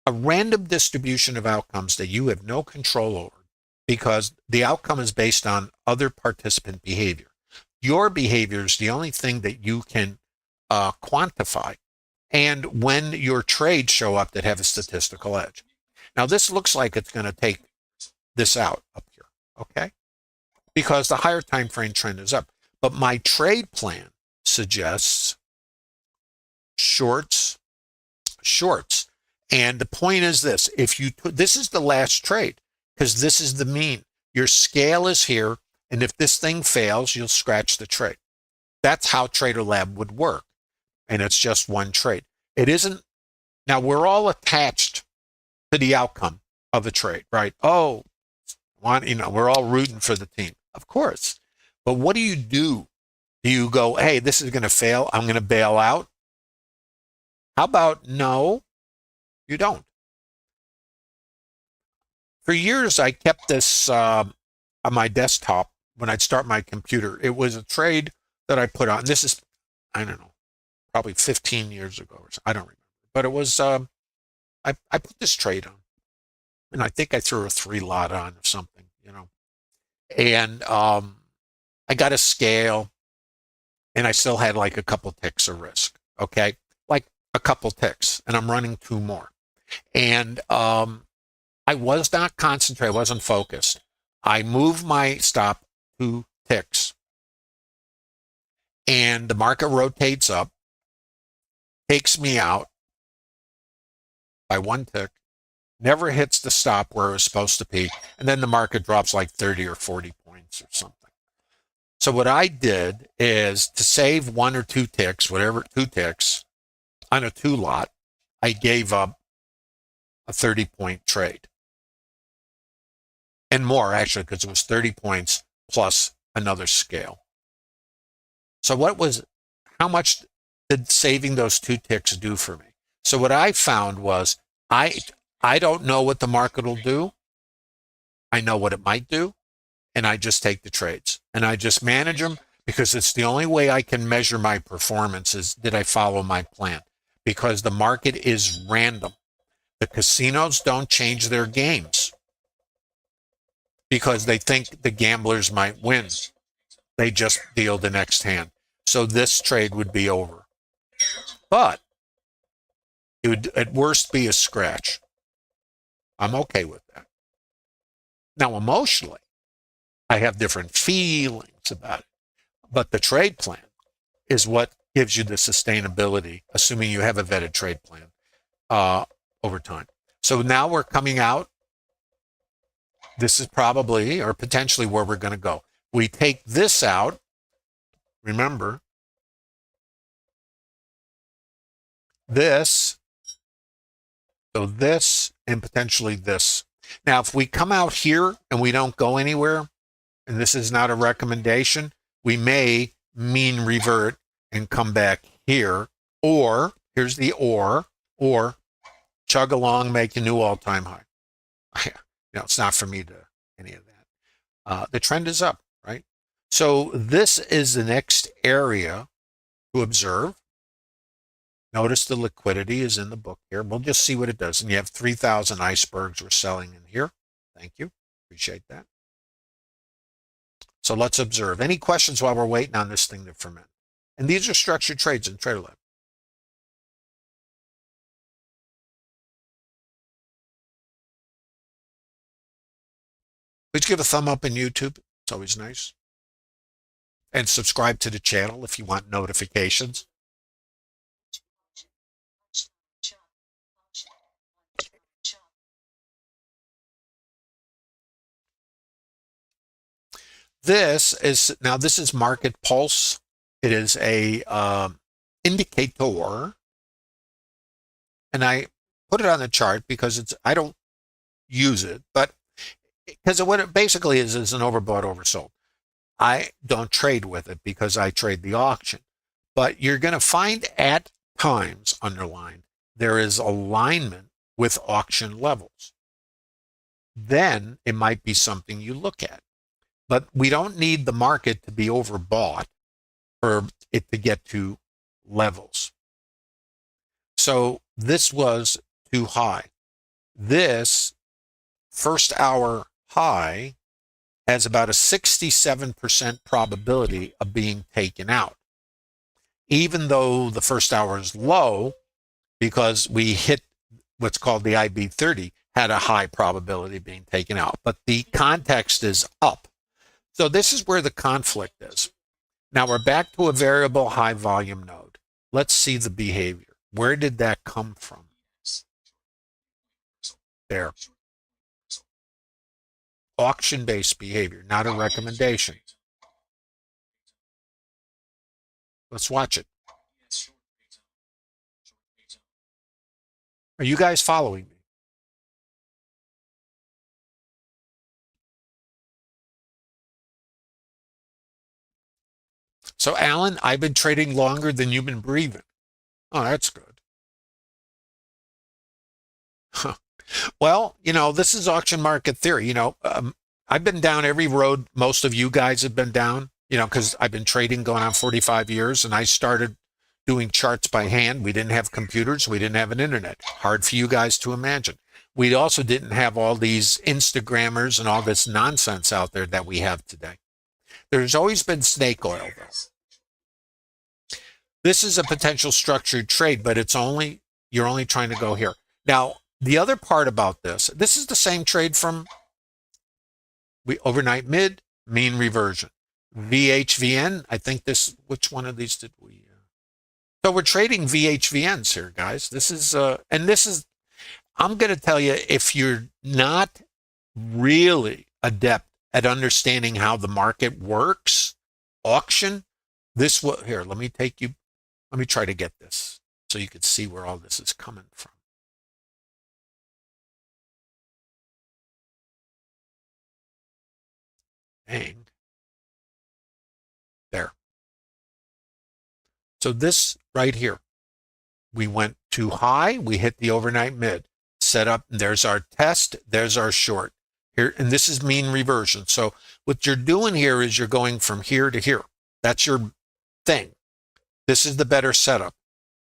A random distribution of outcomes that you have no control over, because the outcome is based on other participant behavior. Your behavior is the only thing that you can quantify, and when your trades show up that have a statistical edge. Now, this looks like it's going to take this out up here, okay? Because the higher time frame trend is up. But my trade plan suggests shorts. And the point is this: this is the last trade, because this is the mean. Your scale is here, and if this thing fails, you'll scratch the trade. That's how TraderLab would work, and it's just one trade. It isn't. Now, we're all attached to the outcome of a trade, right? Oh, we're all rooting for the team, of course. But what do? Do you go, hey, this is going to fail, I'm going to bail out? How about no, you don't? For years, I kept this on my desktop when I'd start my computer. It was a trade that I put on. This is, I don't know, probably 15 years ago. I don't remember. But it was, I put this trade on. And I think I threw a 3 lot on or something, and I got a scale, and I still had like a couple ticks of risk. Okay, like a couple ticks, and I'm running 2 more. And I was not concentrated, I wasn't focused. I moved my stop 2 ticks, and the market rotates up, takes me out by 1 tick, never hits the stop where it was supposed to be, and then the market drops like 30 or 40 points or something. So what I did is, to save 1 or 2 ticks, whatever, 2 ticks on a 2 lot, I gave up a 30-point trade. And more, actually, because it was 30 points plus another scale. So how much did saving those 2 ticks do for me? So what I found was, I don't know what the market will do. I know what it might do, and I just take the trades. And I just manage them, because it's the only way I can measure my performance is, did I follow my plan? Because the market is random. The casinos don't change their games because they think the gamblers might win. They just deal the next hand. So this trade would be over. But it would at worst be a scratch. I'm okay with that. Now, emotionally, I have different feelings about it. But the trade plan is what gives you the sustainability, assuming you have a vetted trade plan over time. So now we're coming out. This is probably or potentially where we're going to go. We take this out. Remember, this, so this, and potentially this. Now, if we come out here and we don't go anywhere, and this is not a recommendation, we may mean revert and come back here, or here's the or chug along, make a new all-time high. It's not for me to any of that. The trend is up, right? So this is the next area to observe. Notice the liquidity is in the book here. We'll just see what it does. And you have 3,000 icebergs we're selling in here. Thank you. Appreciate that. So let's observe. Any questions while we're waiting on this thing to ferment? And these are structured trades in TraderLab. Please give a thumb up in YouTube. It's always nice. And subscribe to the channel if you want notifications. This is Market Pulse. It is a indicator, and I put it on the chart because I don't use it, but because what it basically is an overbought, oversold. I don't trade with it because I trade the auction, but you're going to find at times underlined there is alignment with auction levels. Then it might be something you look at. But we don't need the market to be overbought for it to get to levels. So this was too high. This first hour high has about a 67% probability of being taken out. Even though the first hour is low, because we hit what's called the IB30, had a high probability of being taken out. But the context is up. So this is where the conflict is. Now we're back to a variable high volume node. Let's see the behavior. Where did that come from? There. Auction-based behavior, not a recommendation. Let's watch it. Are you guys following me? So, Alan, I've been trading longer than you've been breathing. Oh, that's good. Huh. Well, this is auction market theory. I've been down every road most of you guys have been down, because I've been trading going on 45 years, and I started doing charts by hand. We didn't have computers. We didn't have an internet. Hard for you guys to imagine. We also didn't have all these Instagrammers and all this nonsense out there that we have today. There's always been snake oil, though. This is a potential structured trade, but you're only trying to go here. Now, the other part about this is the same trade from overnight mid, mean reversion. VHVN, I think which one of these did we? So we're trading VHVNs here, guys. I'm going to tell you, if you're not really adept at understanding how the market works, auction, here, let me try to get this so you can see where all this is coming from. Dang. There. So this right here, we went too high, we hit the overnight mid, set up, there's our test, there's our short. Here, and this is mean reversion. So what you're doing here is you're going from here to here. That's your thing. This is the better setup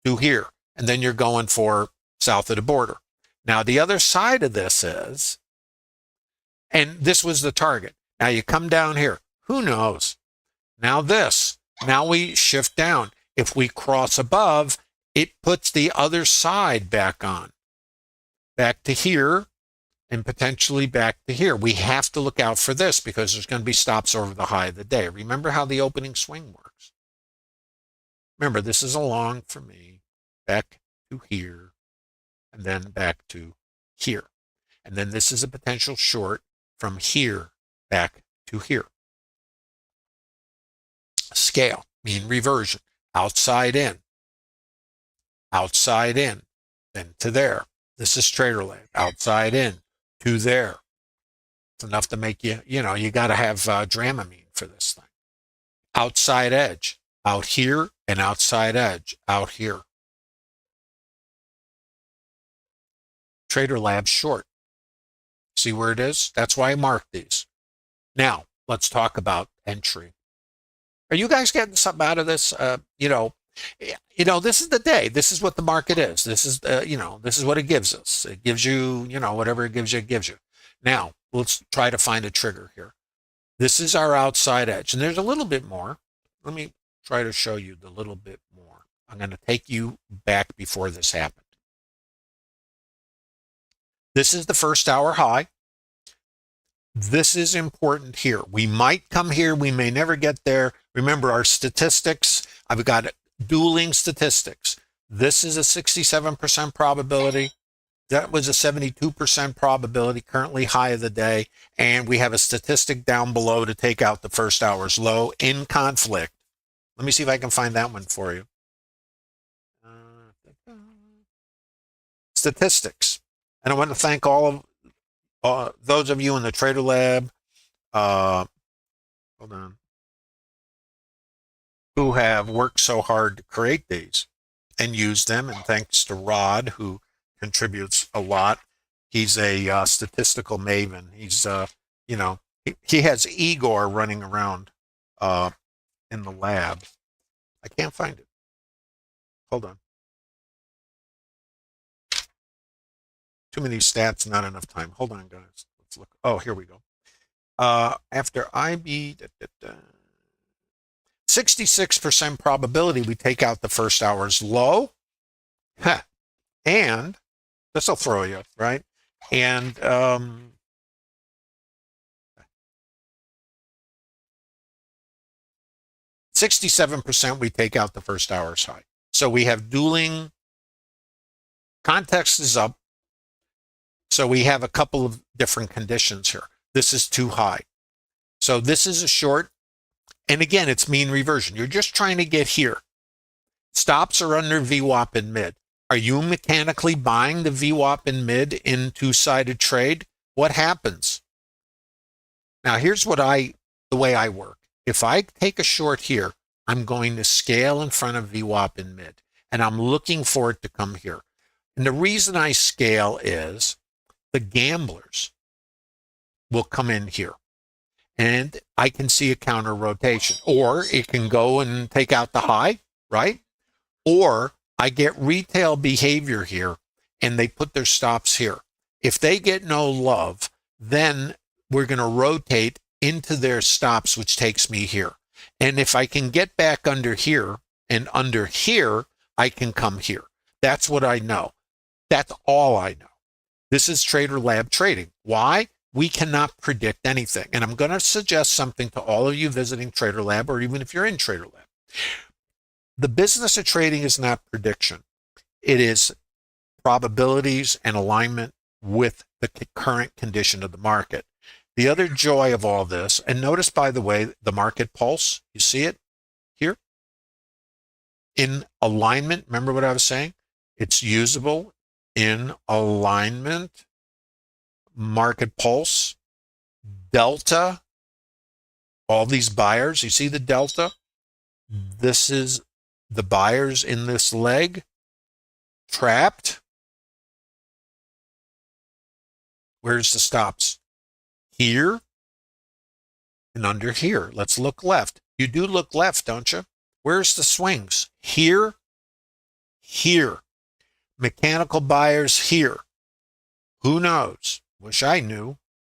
to here. And then you're going for south of the border. Now, the other side of this is, and this was the target. Now you come down here. Who knows? Now we shift down. If we cross above, it puts the other side back on. Back to here and potentially back to here. We have to look out for this because there's going to be stops over the high of the day. Remember how the opening swing works. Remember, this is a long for me. Back to here and then back to here. And then this is a potential short from here back to here. Scale, mean reversion, outside in, then to there. This is TraderLab, outside in, to there. It's enough to make you got to have Dramamine for this thing. Outside edge, out here, and outside edge, out here. TraderLab short. See where it is? That's why I marked these. Now, let's talk about entry. Are you guys getting something out of this? This is the day. This is what the market is. This is, this is what it gives us. It gives you, whatever it gives you. Now, let's try to find a trigger here. This is our outside edge. And there's a little bit more. Let me try to show you the little bit more. I'm going to take you back before this happened. This is the first hour high. This is important here. We might come here. We may never get there. Remember our statistics. I've got dueling statistics. This is a 67% probability. That was a 72% probability, currently high of the day. And we have a statistic down below to take out the first hour's low in conflict. Let me see if I can find that one for you. Statistics. And I want to thank all of those of you in the TraderLab, hold on, who have worked so hard to create these and use them. And thanks to Rod, who contributes a lot. He's a statistical maven. He's, he has Igor running around in the lab. I can't find it. Hold on. Too many stats, not enough time. Hold on, guys. Let's look. Oh, here we go. After IB, 66% probability we take out the first hour's low. And this will throw you, right? And 67% we take out the first hour's high. So we have dueling. Context is up. So we have a couple of different conditions here. This is too high. So this is a short. And again, it's mean reversion. You're just trying to get here. Stops are under VWAP in mid. Are you mechanically buying the VWAP in mid in two-sided trade? What happens? Now, here's the way I work. If I take a short here, I'm going to scale in front of VWAP in mid. And I'm looking for it to come here. And the reason I scale is the gamblers will come in here. And I can see a counter rotation. Or it can go and take out the high, right? Or I get retail behavior here, and they put their stops here. If they get no love, then we're going to rotate into their stops, which takes me here. And if I can get back under here and under here, I can come here. That's what I know. That's all I know. This is TraderLab trading. Why? We cannot predict anything. And I'm going to suggest something to all of you visiting TraderLab, or even if you're in TraderLab. The business of trading is not prediction. It is probabilities and alignment with the current condition of the market. The other joy of all this, and notice, by the way, the market pulse, you see it here? In alignment, remember what I was saying? It's usable in alignment, market pulse, delta, all these buyers. You see the delta? This is the buyers in this leg, trapped. Where's the stops? Here and under here. Let's look left. You do look left, don't you? Where's the swings? Here, here. Mechanical buyers here. Who knows? Wish I knew.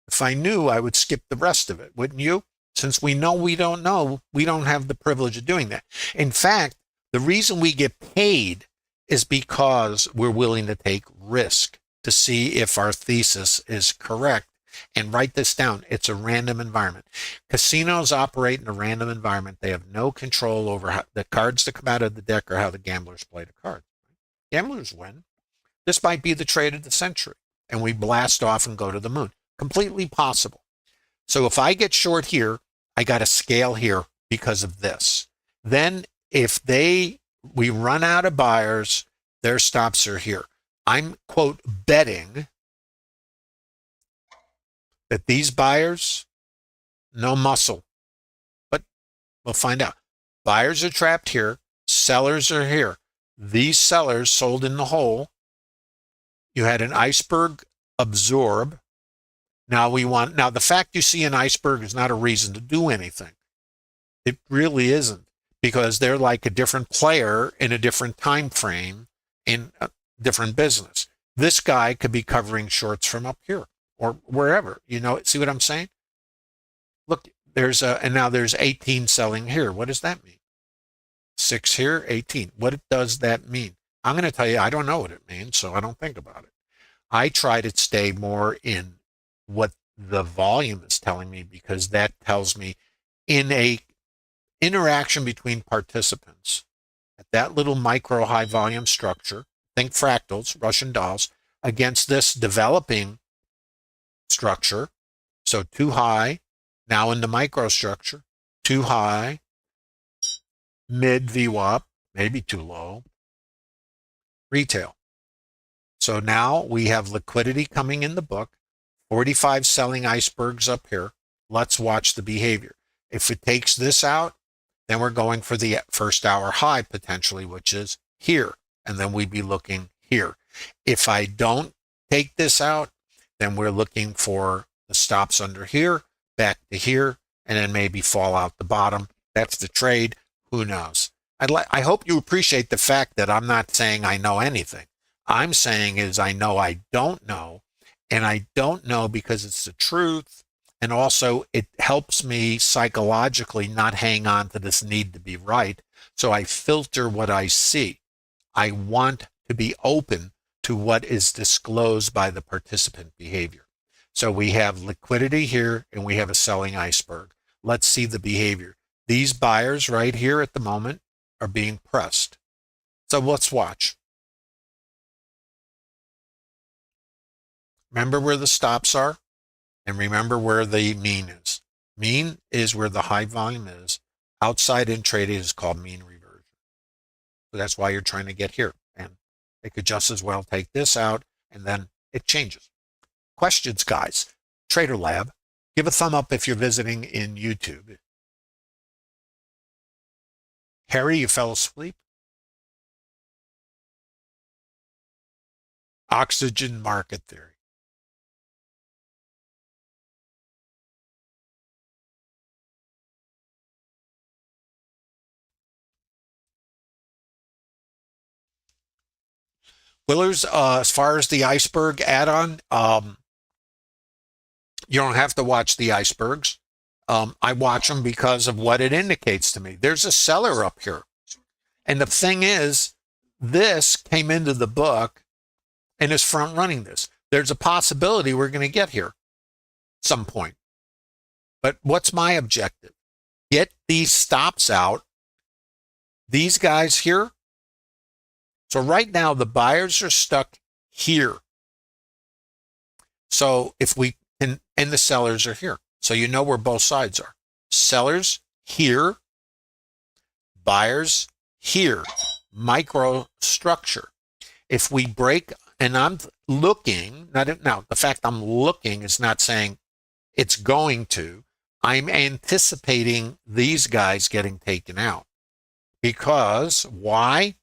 If I knew, I would skip the rest of it, wouldn't you? Since we know, we don't have the privilege of doing that. In fact, the reason we get paid is because we're willing to take risk to see if our thesis is correct. And write this down. It's a random environment. Casinos operate in a random environment. They have no control over how the cards that come out of the deck or how the gamblers play the cards. Gamblers win. This might be the trade of the century, and we blast off and go to the moon. Completely possible. So if I get short here, I got to scale here because of this. Then if we run out of buyers, their stops are here. I'm, quote, betting that these buyers, no muscle, but we'll find out. Buyers are trapped here. Sellers are here. These sellers sold in the hole. You had an iceberg absorb. Now the fact you see an iceberg is not a reason to do anything. It really isn't, because they're like a different player in a different time frame in a different business. This guy could be covering shorts from up here or wherever, see what I'm saying? Look, and now there's 18 selling here. What does that mean? 6 here, 18. What does that mean? I'm going to tell you, I don't know what it means, so I don't think about it. I try to stay more in what the volume is telling me, because that tells me in a interaction between participants at that little micro high volume structure, think fractals, Russian dolls, against this developing structure. So too high, now into microstructure, too high, mid VWAP, maybe too low, retail. So now we have liquidity coming in the book, 45 selling icebergs up here. Let's watch the behavior. If it takes this out, then we're going for the first hour high potentially, which is here. And then we'd be looking here. If I don't take this out, then we're looking for the stops under here, back to here, and then maybe fall out the bottom. That's the trade. Who knows? I hope you appreciate the fact that I'm not saying I know anything. I'm saying is I know I don't know, and I don't know because it's the truth. And also it helps me psychologically not hang on to this need to be right. So I filter what I see. I want to be open to what is disclosed by the participant behavior. So we have liquidity here and we have a selling iceberg. Let's see the behavior. These buyers right here at the moment are being pressed. So let's watch. Remember where the stops are, and remember where the mean is. Mean is where the high volume is. Outside in trading is called mean reversion. So that's why you're trying to get here. And they could just as well take this out, and then it changes. Questions, guys? TraderLab. Give a thumb up if you're visiting in YouTube. Harry, you fell asleep? Oxygen market theory. Willers, as far as the iceberg add-on, you don't have to watch the icebergs. I watch them because of what it indicates to me. There's a seller up here. And the thing is, this came into the book and is front running this. There's a possibility we're going to get here at some point. But what's my objective? Get these stops out. These guys here. So right now, the buyers are stuck here. So if we can, and the sellers are here. So you know where both sides are. Sellers here, buyers here. Microstructure. If we break, and I'm looking, now the fact I'm looking is not saying it's going to. I'm anticipating these guys getting taken out. Because why?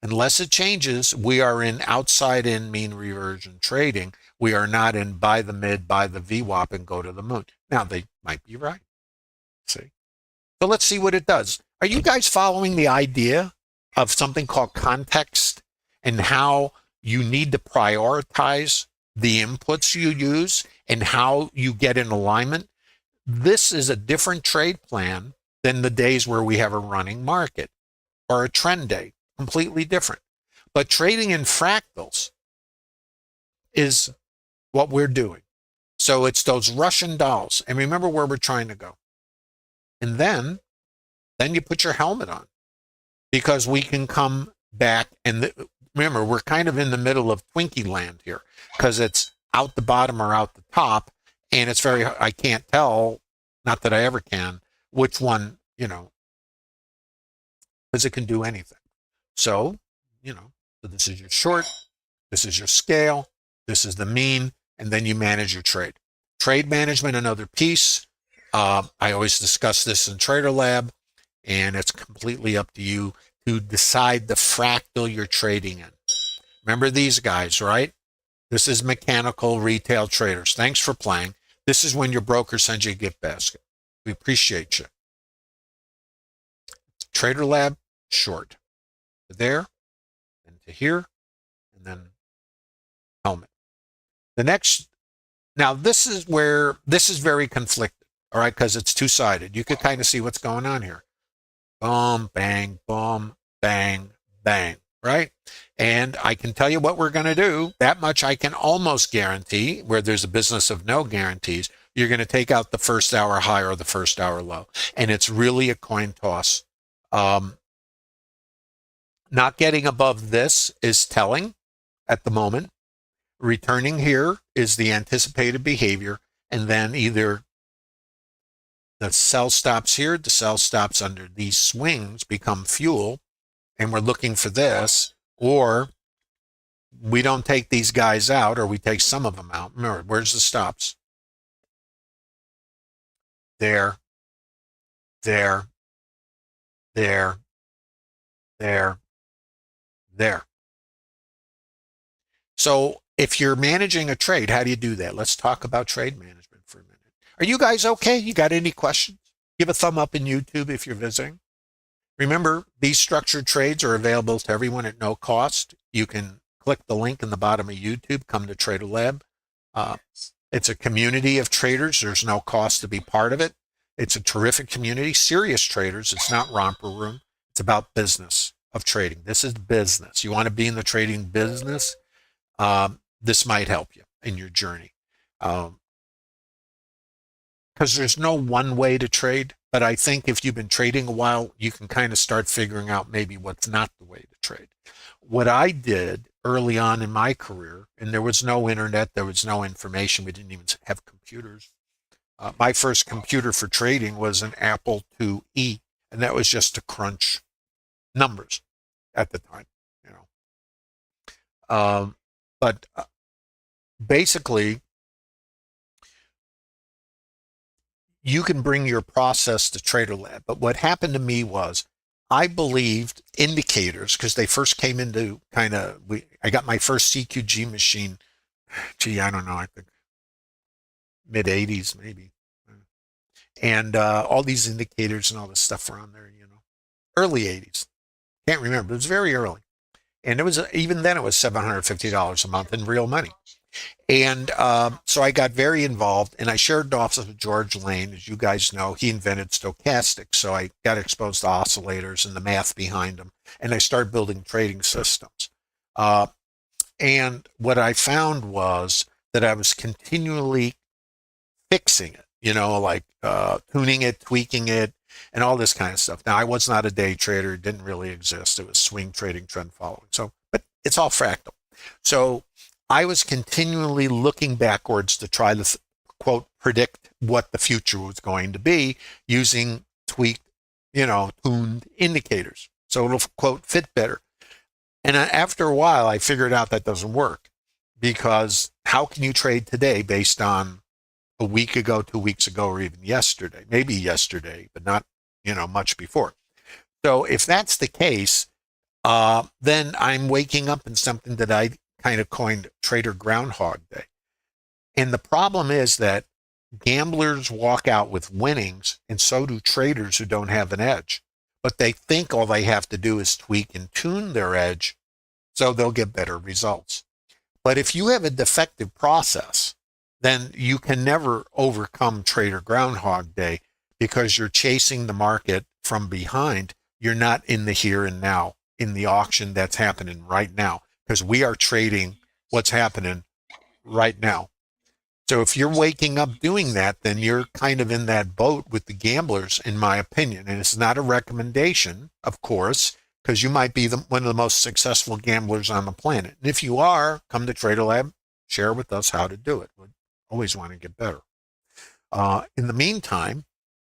Unless it changes, we are in outside in mean reversion trading. We are not in buy the mid, buy the VWAP, and go to the moon. Now, they might be right. See? So let's see what it does. Are you guys following the idea of something called context and how you need to prioritize the inputs you use and how you get in alignment? This is a different trade plan than the days where we have a running market or a trend day. Completely different. But trading in fractals is what we're doing. So it's those Russian dolls. And remember where we're trying to go. And then you put your helmet on because we can come back. And remember, we're kind of in the middle of Twinkie land here because it's out the bottom or out the top. And it's very, I can't tell, not that I ever can, which one, because it can do anything. So, so this is your short, this is your scale, this is the mean, and then you manage your trade. Trade management, another piece. I always discuss this in TraderLab, and it's completely up to you to decide the fractal you're trading in. Remember these guys, right? This is mechanical retail traders. Thanks for playing. This is when your broker sends you a gift basket. We appreciate you. TraderLab, short. There, and to here, and then helmet. The next, now this is where, this is very conflicted, all right, because it's two-sided. You could kind of see what's going on here. Boom, bang, boom, bang, bang, right? And I can tell you what we're going to do. That much I can almost guarantee, where there's a business of no guarantees. You're going to take out the first hour high or the first hour low. And it's really a coin toss. Not getting above this is telling at the moment. Returning here is the anticipated behavior. And then either the sell stops here, the sell stops under these swings become fuel. And we're looking for this. Or we don't take these guys out, or we take some of them out. Remember, where's the stops? There, there, there, there. There. So if you're managing a trade, how do you do that? Let's talk about trade management for a minute. Are you guys okay? You got any questions? Give a thumb up in YouTube if you're visiting. Remember, these structured trades are available to everyone at no cost. You can click the link in the bottom of YouTube, come to TraderLab. It's a community of traders. There's no cost to be part of it. It's a terrific community, serious traders. It's not romper room. It's about business of trading. This is business. You want to be in the trading business? This might help you in your journey. Because there's no one way to trade, but I think if you've been trading a while, you can kind of start figuring out maybe what's not the way to trade. What I did early on in my career, and there was no internet, there was no information, we didn't even have computers. My first computer for trading was an Apple IIe, and that was just to crunch numbers at the time, but basically you can bring your process to TraderLab. But what happened to me was I believed indicators, because they first came into I got my first CQG machine, I don't know, I think mid 80s maybe. And all these indicators and all this stuff were on there, early 80s. Can't remember. It was very early. And it was, even then, it was $750 a month in real money. And so I got very involved, and I shared the office with George Lane. As you guys know, he invented stochastics. So I got exposed to oscillators and the math behind them. And I started building trading systems. And what I found was that I was continually fixing it, like tuning it, tweaking it, and all this kind of stuff. Now, I was not a day trader. It didn't really exist. It was swing trading, trend following. So, but it's all fractal. So I was continually looking backwards to try to, quote, predict what the future was going to be using tweaked, tuned indicators. So it'll, quote, fit better. And after a while, I figured out that doesn't work, because how can you trade today based on a week ago, 2 weeks ago, or even yesterday? Maybe yesterday, but not, much before. So if that's the case, then I'm waking up in something that I kind of coined Trader Groundhog Day. And the problem is that gamblers walk out with winnings, and so do traders who don't have an edge. But they think all they have to do is tweak and tune their edge so they'll get better results. But if you have a defective process, then you can never overcome Trader Groundhog Day, because you're chasing the market from behind. You're not in the here and now, in the auction that's happening right now, because we are trading what's happening right now. So if you're waking up doing that, then you're kind of in that boat with the gamblers, in my opinion. And it's not a recommendation, of course, because you might be one of the most successful gamblers on the planet. And if you are, come to TraderLab, share with us how to do it. We always want to get better. In the meantime,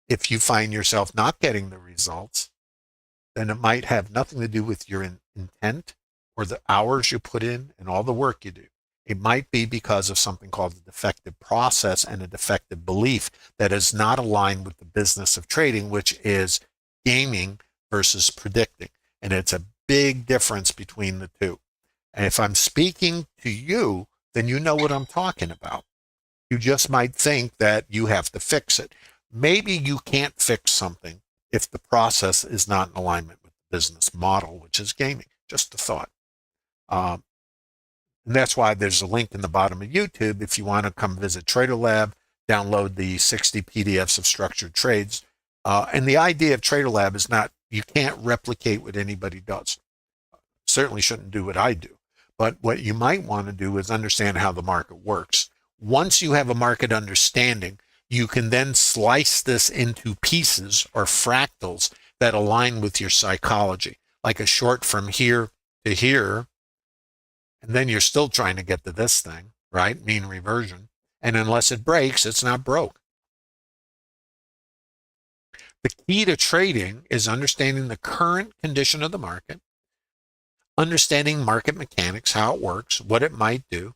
if you find yourself not getting the results, then it might have nothing to do with your intent or the hours you put in and all the work you do. It might be because of something called a defective process and a defective belief that is not aligned with the business of trading, which is gaming versus predicting. And it's a big difference between the two. And if I'm speaking to you, then you know what I'm talking about. You just might think that you have to fix it. Maybe you can't fix something if the process is not in alignment with the business model, which is gaming. Just a thought. And that's why there's a link in the bottom of YouTube. If you want to come visit TraderLab, download the 60 PDFs of structured trades. And the idea of TraderLab is not, you can't replicate what anybody does. Certainly shouldn't do what I do. But what you might want to do is understand how the market works. Once you have a market understanding, you can then slice this into pieces or fractals that align with your psychology, like a short from here to here. And then you're still trying to get to this thing, right? Mean reversion. And unless it breaks, it's not broke. The key to trading is understanding the current condition of the market, understanding market mechanics, how it works, what it might do,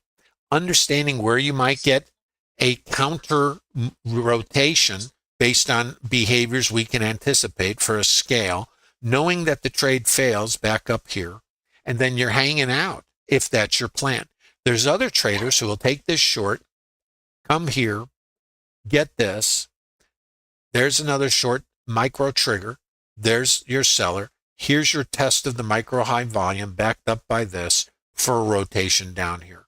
understanding where you might get a counter rotation based on behaviors we can anticipate for a scale, knowing that the trade fails back up here, and then you're hanging out if that's your plan. There's other traders who will take this short, come here, get this. There's another short micro trigger. There's your seller. Here's your test of the micro high volume backed up by this for a rotation down here.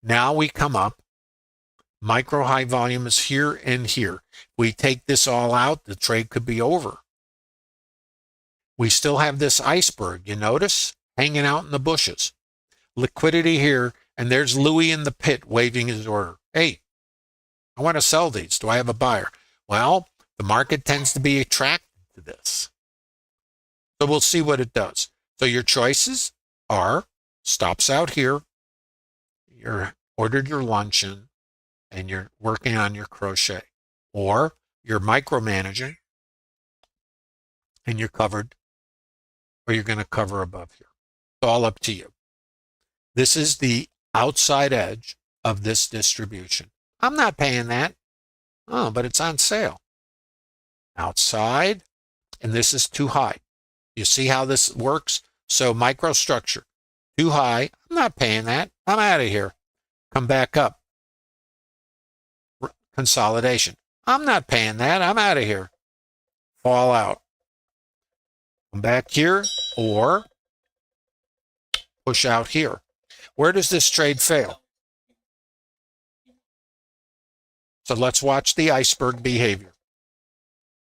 Now we come up. Micro high volume is here and here. We take this all out, the trade could be over. We still have this iceberg, you notice, hanging out in the bushes. Liquidity here, and there's Louis in the pit waving his order. Hey, I want to sell these. Do I have a buyer? Well, the market tends to be attracted to this. So we'll see what it does. So your choices are stops out here. You're ordered your luncheon and you're working on your crochet. Or you're micromanaging and you're covered, or you're going to cover above here. It's all up to you. This is the outside edge of this distribution. I'm not paying that. Oh, but it's on sale. Outside, and this is too high. You see how this works? So microstructure, too high. I'm not paying that. I'm out of here. Come back up. Consolidation. I'm not paying that. I'm out of here. Fall out. Come back here, or push out here. Where does this trade fail? So let's watch the iceberg behavior.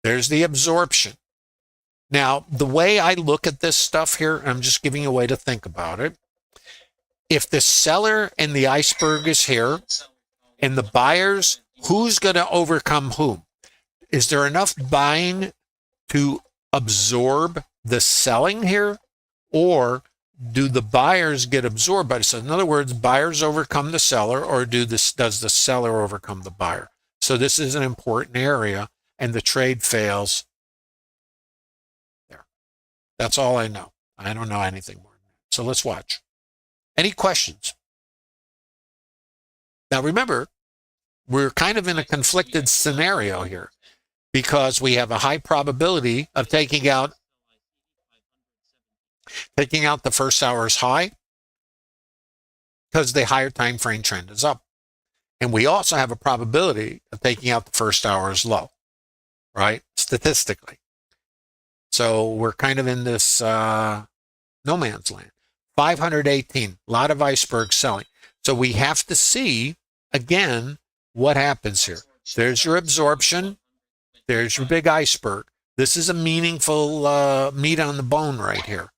There's the absorption. Now, the way I look at this stuff here, I'm just giving you a way to think about it. If the seller and the iceberg is here and the buyers, who's going to overcome whom? Is there enough buying to absorb the selling here? Or do the buyers get absorbed by it? So in other words, buyers overcome the seller, or does the seller overcome the buyer? So this is an important area, and the trade fails there. That's all I know. I don't know anything more than that. So let's watch. Any questions? Now remember, we're kind of in a conflicted scenario here because we have a high probability of taking out the first hour's high because the higher time frame trend is up. And we also have a probability of taking out the first hour's low, right? Statistically. So we're kind of in this no man's land. 518, a lot of iceberg selling. So we have to see, again, what happens here. There's your absorption. There's your big iceberg. This is a meaningful meat on the bone right here.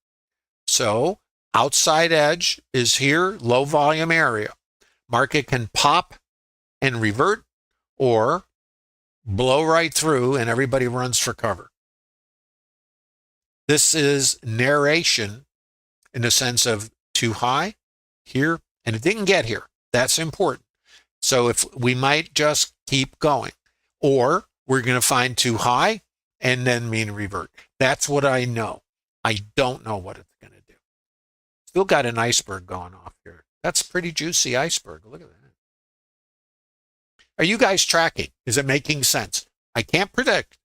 So outside edge is here, low volume area. Market can pop and revert or blow right through and everybody runs for cover. This is narration in the sense of too high here, and it didn't get here. That's important. So if we might just keep going, or we're going to find too high and then mean revert. That's what I know. I don't know what it's going to do. Still got an iceberg going off here. That's a pretty juicy iceberg. Look at that. Are you guys tracking? Is it making sense? I can't predict,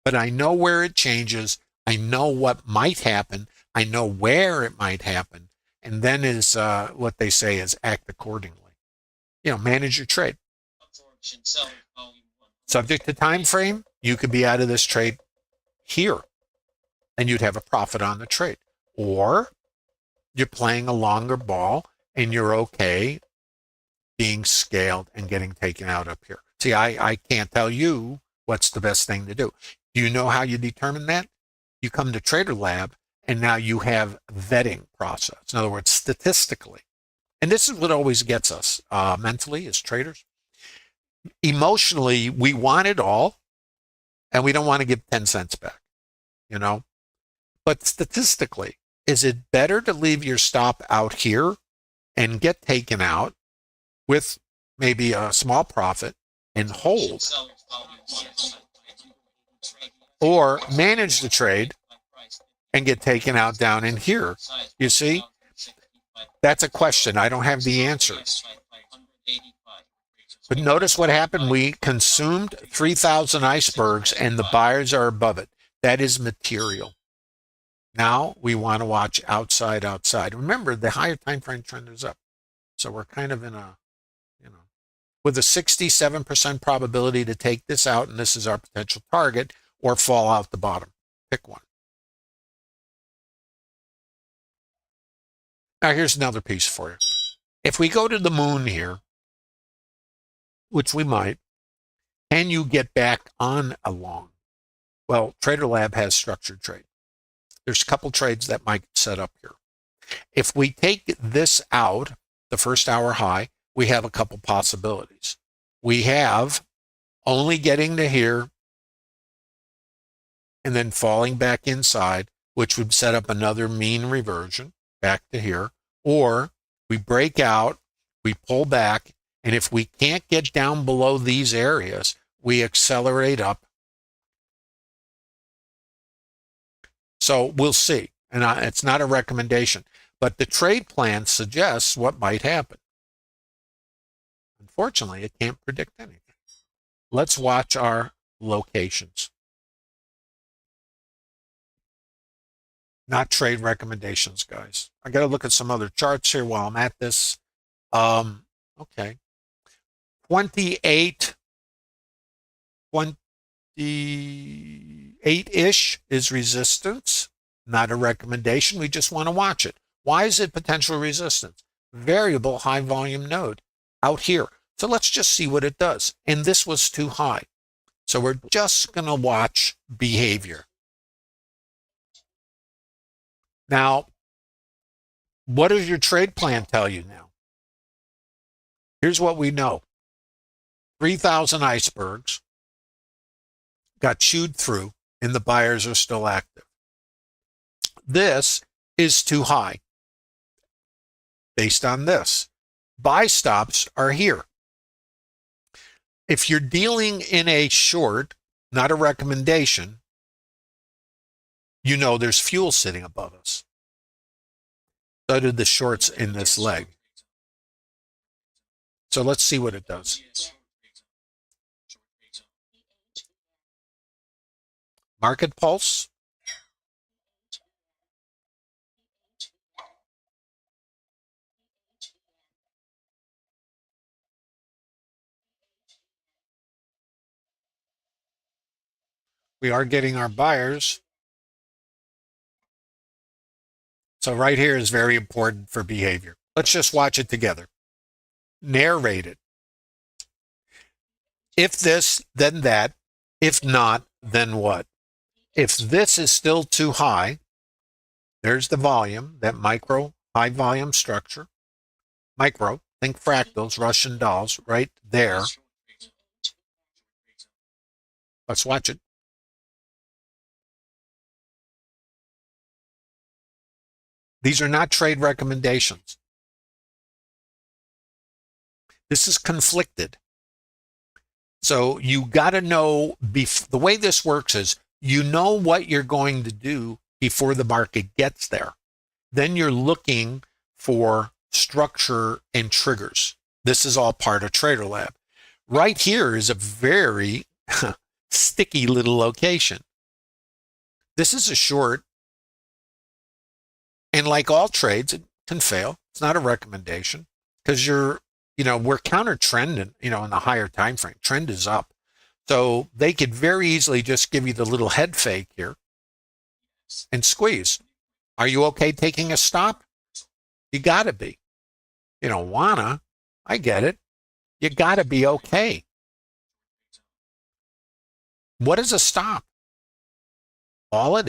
but I know where it changes. I know what might happen. I know where it might happen. And then is what they say is act accordingly. You know, manage your trade. Subject to time frame, you could be out of this trade here and you'd have a profit on the trade. Or you're playing a longer ball and you're okay being scaled and getting taken out up here. See, I can't tell you what's the best thing to do. Do you know how you determine that? You come to TraderLab and now you have vetting process. In other words, statistically. And this is what always gets us mentally as traders. Emotionally, we want it all and we don't want to give 10 cents back, you know? But statistically, is it better to leave your stop out here and get taken out with maybe a small profit and hold, or manage the trade and get taken out down in here? You see, that's a question. I don't have the answer. But notice what happened. We consumed 3,000 icebergs and the buyers are above it. That is material. Now we want to watch outside. Remember, the higher time frame trend is up. So we're kind of in a, with a 67% probability to take this out, and this is our potential target, or fall out the bottom. Pick one. Now here's another piece for you. If we go to the moon here, which we might, can you get back on a long? Well, TraderLab has structured trade. There's a couple trades that might set up here. If we take this out, the first hour high, we have a couple possibilities. We have only getting to here and then falling back inside, which would set up another mean reversion back to here. Or we break out, we pull back, and if we can't get down below these areas, we accelerate up. So we'll see. And it's not a recommendation, but the trade plan suggests what might happen. Unfortunately, it can't predict anything. Let's watch our locations. Not trade recommendations, guys. I got to look at some other charts here while I'm at this. Okay. 28-ish is resistance. Not a recommendation. We just want to watch it. Why is it potential resistance? Variable high volume node out here. So let's just see what it does. And this was too high. So we're just going to watch behavior. Now, what does your trade plan tell you now? Here's what we know. 3,000 icebergs got chewed through and the buyers are still active. This is too high based on this. Buy stops are here. If you're dealing in a short, not a recommendation, you know there's fuel sitting above us. So did the shorts in this leg. So let's see what it does. Market pulse. We are getting our buyers. So right here is very important for behavior. Let's just watch it together. Narrate it. If this, then that. If not, then what? If this is still too high, there's the volume, that micro high volume structure. Micro, think fractals, Russian dolls, right there. Let's watch it. These are not trade recommendations. This is conflicted. So you got to know, the way this works is you know what you're going to do before the market gets there. Then you're looking for structure and triggers. This is all part of TraderLab. Right here is a very sticky little location. This is a short, and like all trades, it can fail. It's not a recommendation because we're counter trend in the higher time frame. Trend is up. So they could very easily just give you the little head fake here and squeeze. Are you okay taking a stop? You got to be. You don't wanna. I get it. You got to be okay. What is a stop? All it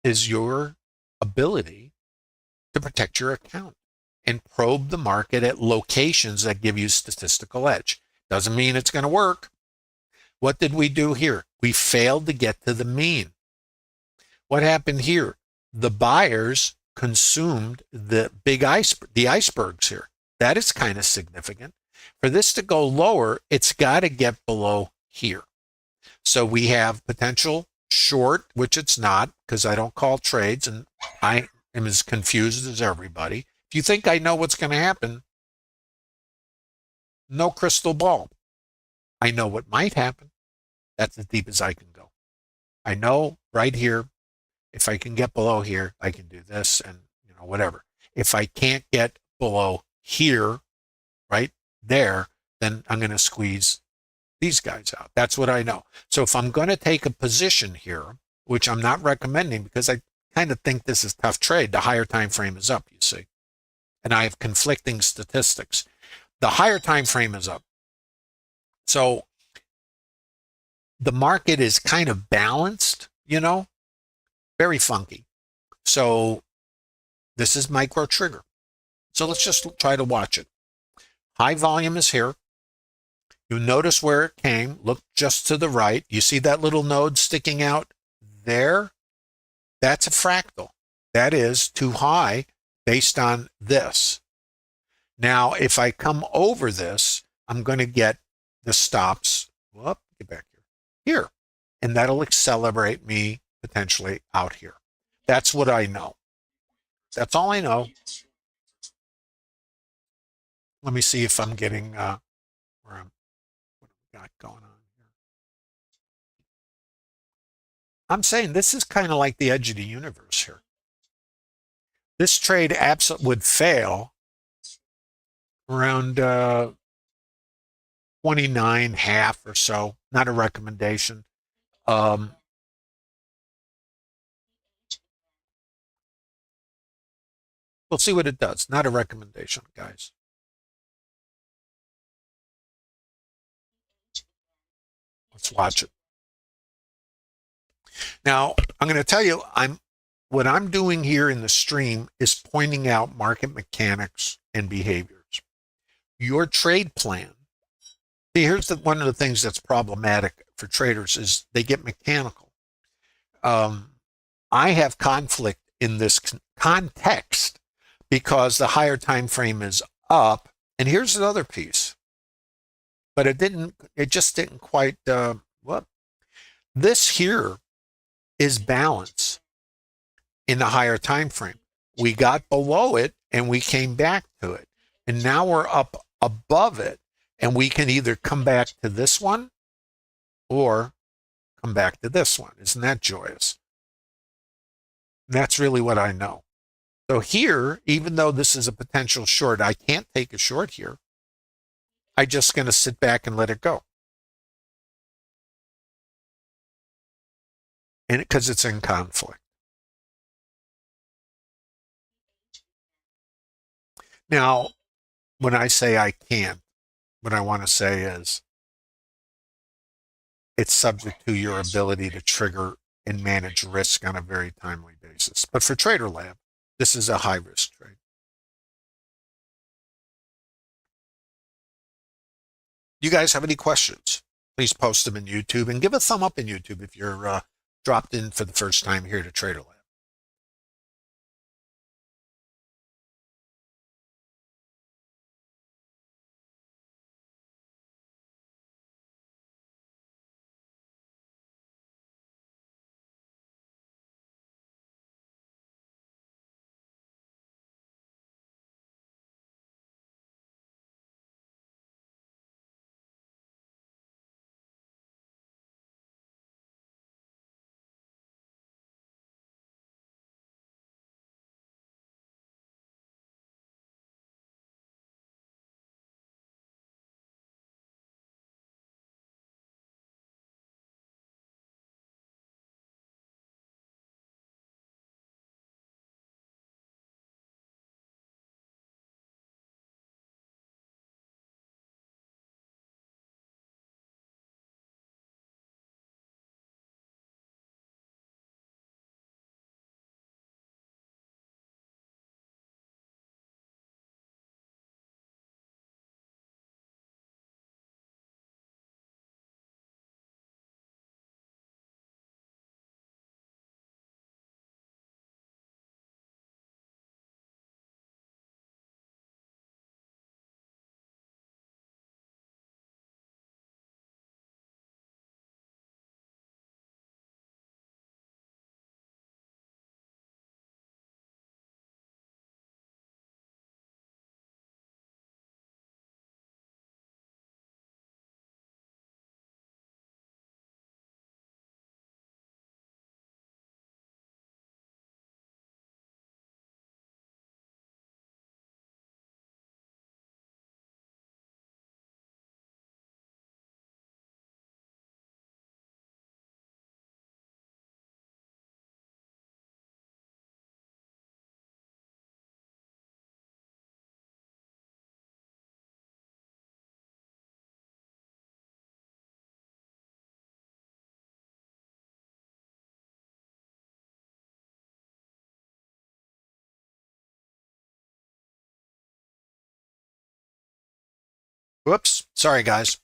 is your ability to protect your account and probe the market at locations that give you statistical edge. Doesn't mean it's going to work. What did we do here? We failed to get to the mean. What happened here? The buyers consumed the icebergs here. That is kind of significant. For this to go lower, it's got to get below here. So we have potential short, which it's not, because I don't call trades, and I am as confused as everybody. If you think I know what's going to happen, no crystal ball. I know what might happen. That's as deep as I can go. I know right here, if I can get below here, I can do this and whatever. If I can't get below here, right there, then I'm going to squeeze these guys out. That's what I know. So if I'm going to take a position here, which I'm not recommending because I kind of think this is tough trade, the higher time frame is up, you see. And I have conflicting statistics. The higher time frame is up. So the market is kind of balanced, very funky. So this is micro trigger. So let's just try to watch it. High volume is here. You notice where it came. Look just to the right. You see that little node sticking out there? That's a fractal. That is too high based on this. Now, if I come over this, I'm going to get the stops. Whoop, get back here. Here. And that'll accelerate me potentially out here. That's what I know. That's all I know. Let me see if I'm getting what we got going on here. I'm saying this is kind of like the edge of the universe here. This trade absolutely would fail around 29.5 or so. Not a recommendation. We'll see what it does. Not a recommendation, guys. Let's watch it. Now, I'm going to tell you, what I'm doing here in the stream is pointing out market mechanics and behaviors. Your trade plan. See, here's one of the things that's problematic for traders is they get mechanical. I have conflict in this context because the higher time frame is up. And here's another piece. But it just didn't quite, this here is balance in the higher time frame. We got below it and we came back to it. And now we're up above it and we can either come back to this one or come back to this one. Isn't that joyous? And that's really what I know. So here, even though this is a potential short, I can't take a short here. I'm just going to sit back and let it go. And because it's in conflict. Now, when I say I can't, what I want to say is it's subject to your ability to trigger and manage risk on a very timely basis. But for TraderLab, this is a high risk trade. You guys have any questions? Please post them in YouTube and give a thumb up in YouTube if you're dropped in for the first time here to TraderLab. Whoops. Sorry, guys.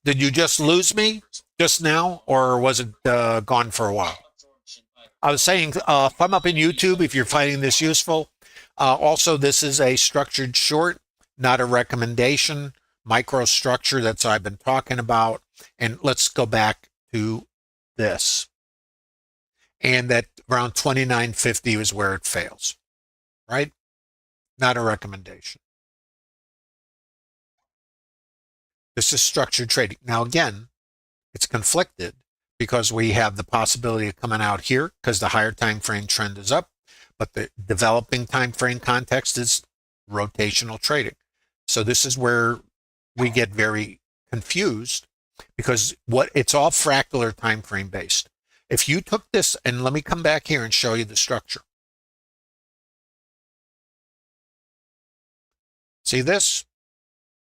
Did you just lose me just now, or was it gone for a while? I was saying, thumb up in YouTube if you're finding this useful. Also, this is a structured short, not a recommendation. Microstructure, that's what I've been talking about. And let's go back to this. And that around 29.50 is where it fails, right? Not a recommendation. This is structured trading. Now, again, it's conflicted because we have the possibility of coming out here because the higher time frame trend is up, but the developing time frame context is rotational trading. So this is where we get very confused because it's all fractal or time frame based. If you took this, and let me come back here and show you the structure. See this?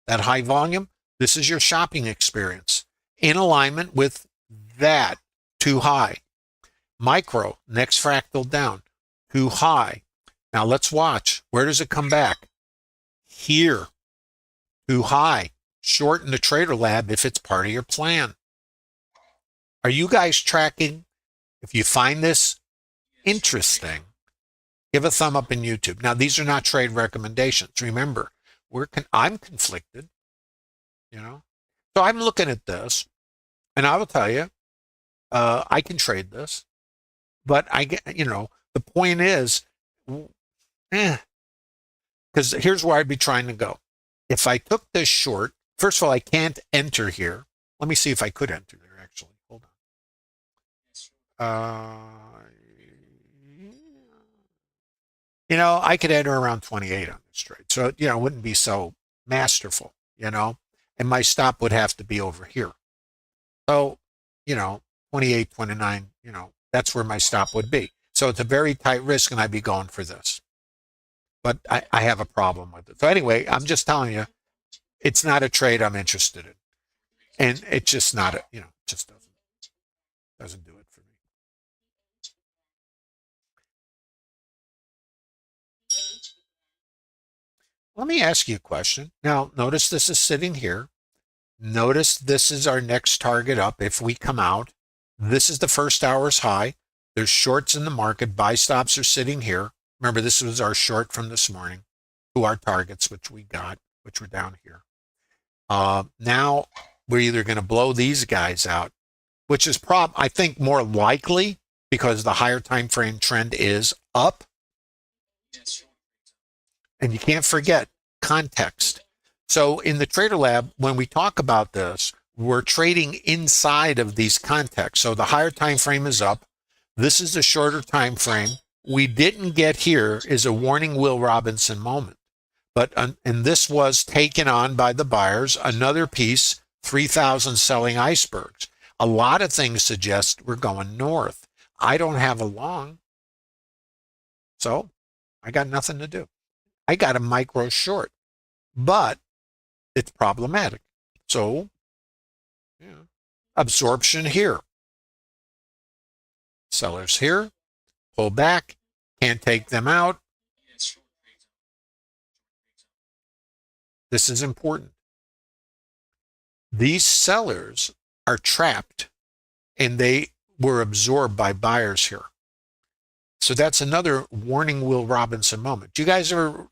That high volume? This is your shopping experience in alignment with that, too high. Micro, next fractal down, too high. Now let's watch. Where does it come back? Here, too high. Short in the TraderLab if it's part of your plan. Are you guys tracking? If you find this interesting, give a thumb up in YouTube. Now, these are not trade recommendations. Remember, I'm conflicted, So I'm looking at this, and I will tell you, I can trade this, but the point is, because here's where I'd be trying to go. If I took this short, first of all, I can't enter here. Let me see if I could enter there, actually. Hold on. I could enter around 28 on this trade. So, it wouldn't be so masterful, and my stop would have to be over here. So, 28, 29, that's where my stop would be. So it's a very tight risk, and I'd be going for this. But I have a problem with it. So anyway, I'm just telling you, it's not a trade I'm interested in. And it's just not, it just doesn't do it for me. Let me ask you a question. Now, notice this is sitting here. Notice this is our next target up. If we come out, this is the first hour's high. There's shorts in the market. Buy stops are sitting here. Remember, this was our short from this morning to our targets, which we got, which were down here. Now, we're either going to blow these guys out, which is I think more likely because the higher time frame trend is up. And you can't forget context. So in the TraderLab, when we talk about this, we're trading inside of these contexts. So the higher time frame is up. This is the shorter time frame. We didn't get here is a warning Will Robinson moment. But and this was taken on by the buyers. Another piece, 3,000 selling icebergs. A lot of things suggest we're going north. I don't have a long, so I got nothing to do. I got a micro short, but it's problematic. So, absorption here. Sellers here, pull back, can't take them out. This is important. These sellers are trapped and they were absorbed by buyers here. So that's another warning Will Robinson moment. Do you guys ever,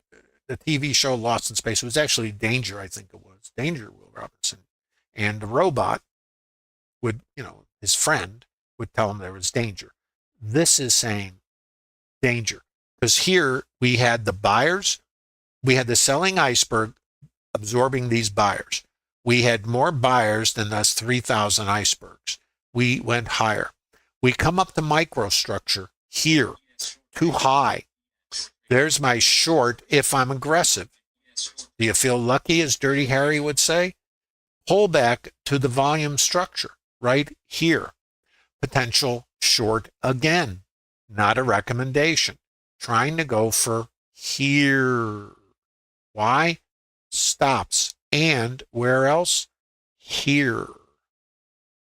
the TV show Lost in Space, it was actually Danger, I think it was. Danger, Will Robinson. And the robot would, his friend would tell him there was danger. This is saying danger. Because here we had the buyers, we had the selling iceberg absorbing these buyers. We had more buyers than those 3,000 icebergs. We went higher. We come up to microstructure here, too high. There's my short if I'm aggressive. Do you feel lucky, as Dirty Harry would say? Pull back to the volume structure right here. Potential short again. Not a recommendation. Trying to go for here. Why? Stops. And where else? Here.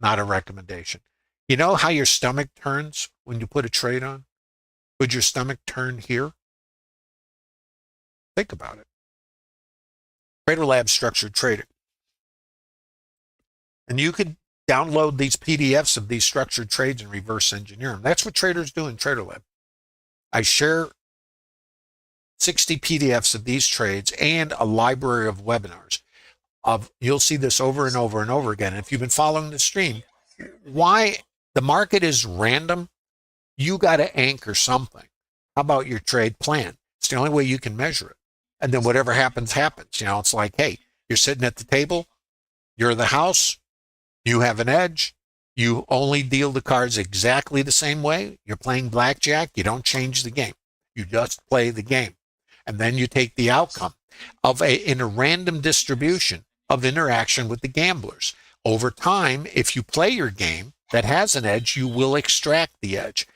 Not a recommendation. You know how your stomach turns when you put a trade on? Would your stomach turn here? Think about it. TraderLab structured trading. And you could download these PDFs of these structured trades and reverse engineer them. That's what traders do in TraderLab. I share 60 PDFs of these trades and a library of webinars. You'll see this over and over and over again. And if you've been following the stream, why the market is random, you got to anchor something. How about your trade plan? It's the only way you can measure it. And then whatever happens, happens. It's like, hey, you're sitting at the table, you're the house, you have an edge, you only deal the cards exactly the same way. You're playing blackjack, you don't change the game. You just play the game. And then you take the outcome in a random distribution of interaction with the gamblers. Over time, if you play your game that has an edge, you will extract the edge.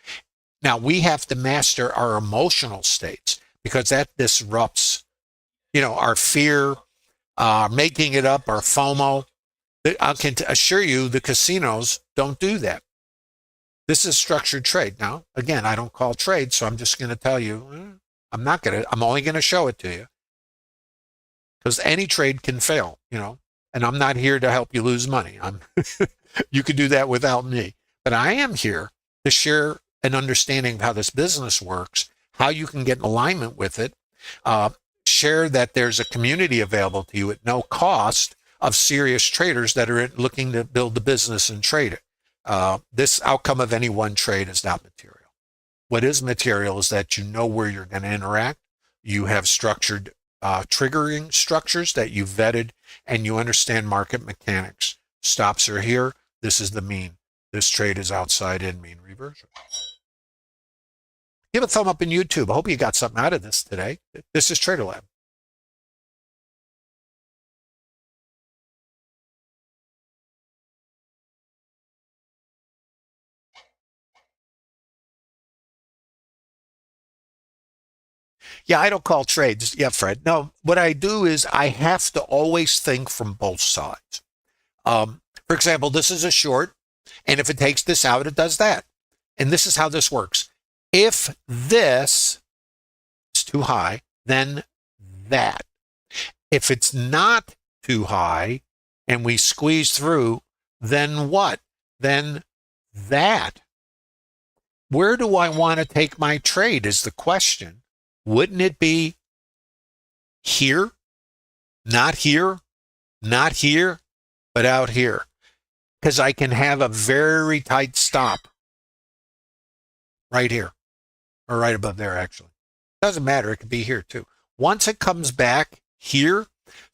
Now, we have to master our emotional states because that disrupts, our fear, making it up, our FOMO. I can assure you the casinos don't do that. This is structured trade. Now, again, I don't call trade, so I'm just going to tell you, I'm only going to show it to you. Because any trade can fail, and I'm not here to help you lose money. You could do that without me. But I am here to share an understanding of how this business works, how you can get in alignment with it, share that there's a community available to you at no cost of serious traders that are looking to build the business and trade it. This outcome of any one trade is not material. What is material is that you know where you're going to interact. You have structured triggering structures that you vetted, and you understand market mechanics. Stops are here. This is the mean. This trade is outside in mean reversion. Give a thumb up in YouTube. I hope you got something out of this today. This is TraderLab. Yeah, I don't call trades. Yeah, Fred. No, what I do is I have to always think from both sides. For example, this is a short, and if it takes this out, it does that. And this is how this works. If this is too high, then that. If it's not too high and we squeeze through, then what? Then that. Where do I want to take my trade is the question. Wouldn't it be here, not here, not here, but out here? Because I can have a very tight stop right here, or right above there, actually. Doesn't matter. It could be here, too. Once it comes back here,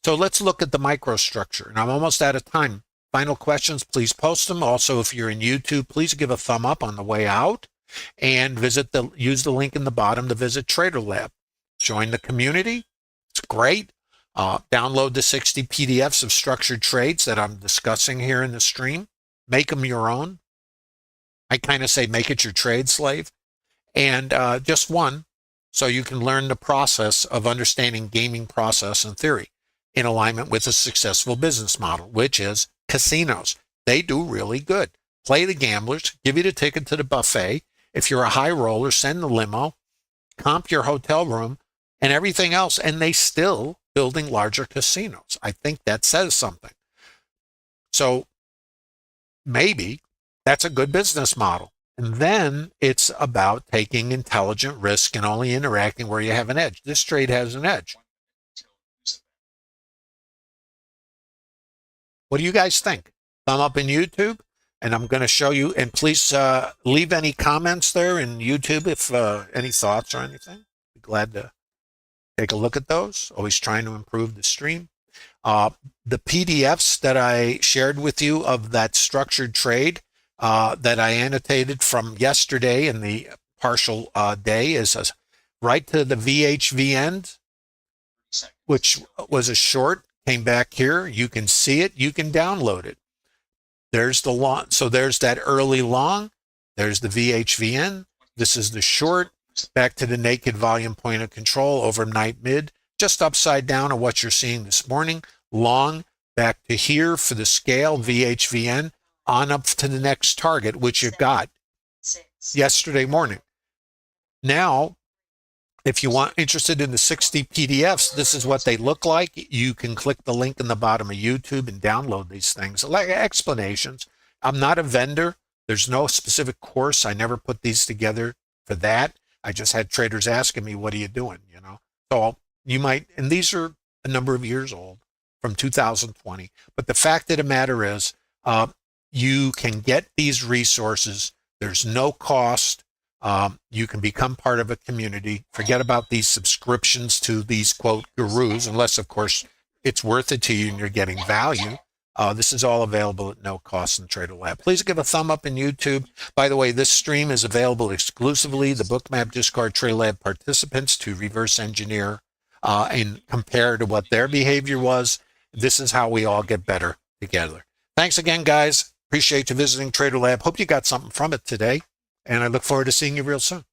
so let's look at the microstructure. And I'm almost out of time. Final questions, please post them. Also, if you're in YouTube, please give a thumb up on the way out. And use the link in the bottom to visit TraderLab. Join the community. It's great. Download the 60 PDFs of structured trades that I'm discussing here in the stream. Make them your own. I kind of say make it your trade slave. And just one, so you can learn the process of understanding gaming process and theory in alignment with a successful business model, which is casinos. They do really good. Play the gamblers, give you the ticket to the buffet. If you're a high roller, send the limo, comp your hotel room, and everything else, and they still building larger casinos. I think that says something. So maybe that's a good business model. And then it's about taking intelligent risk and only interacting where you have an edge. This trade has an edge. What do you guys think? Thumb up in YouTube. And I'm going to show you, and please leave any comments there in YouTube if any thoughts or anything. Be glad to take a look at those. Always trying to improve the stream. The PDFs that I shared with you of that structured trade that I annotated from yesterday in the partial day is right to the VHV end, which was a short, came back here. You can see it. You can download it. There's the long, so there's that early long, there's the VHVN, this is the short, back to the naked volume point of control, overnight mid, just upside down of what you're seeing this morning, long, back to here for the scale, VHVN, on up to the next target, which you got yesterday morning. Now, if you want interested in the 60 PDFs, this is what they look like. You can click the link in the bottom of YouTube and download these things. Like explanations. I'm not a vendor. There's no specific course. I never put these together for that. I just had traders asking me, what are you doing? So you might, and these are a number of years old from 2020. But the fact of the matter is, you can get these resources. There's no cost. You can become part of a community. Forget about these subscriptions to these, quote, gurus, unless, of course, it's worth it to you and you're getting value. This is all available at no cost in TraderLab. Please give a thumb up in YouTube. By the way, this stream is available exclusively the Bookmap Discard TraderLab participants to reverse engineer and compare to what their behavior was. This is how we all get better together. Thanks again, guys. Appreciate you visiting TraderLab. Hope you got something from it today. And I look forward to seeing you real soon.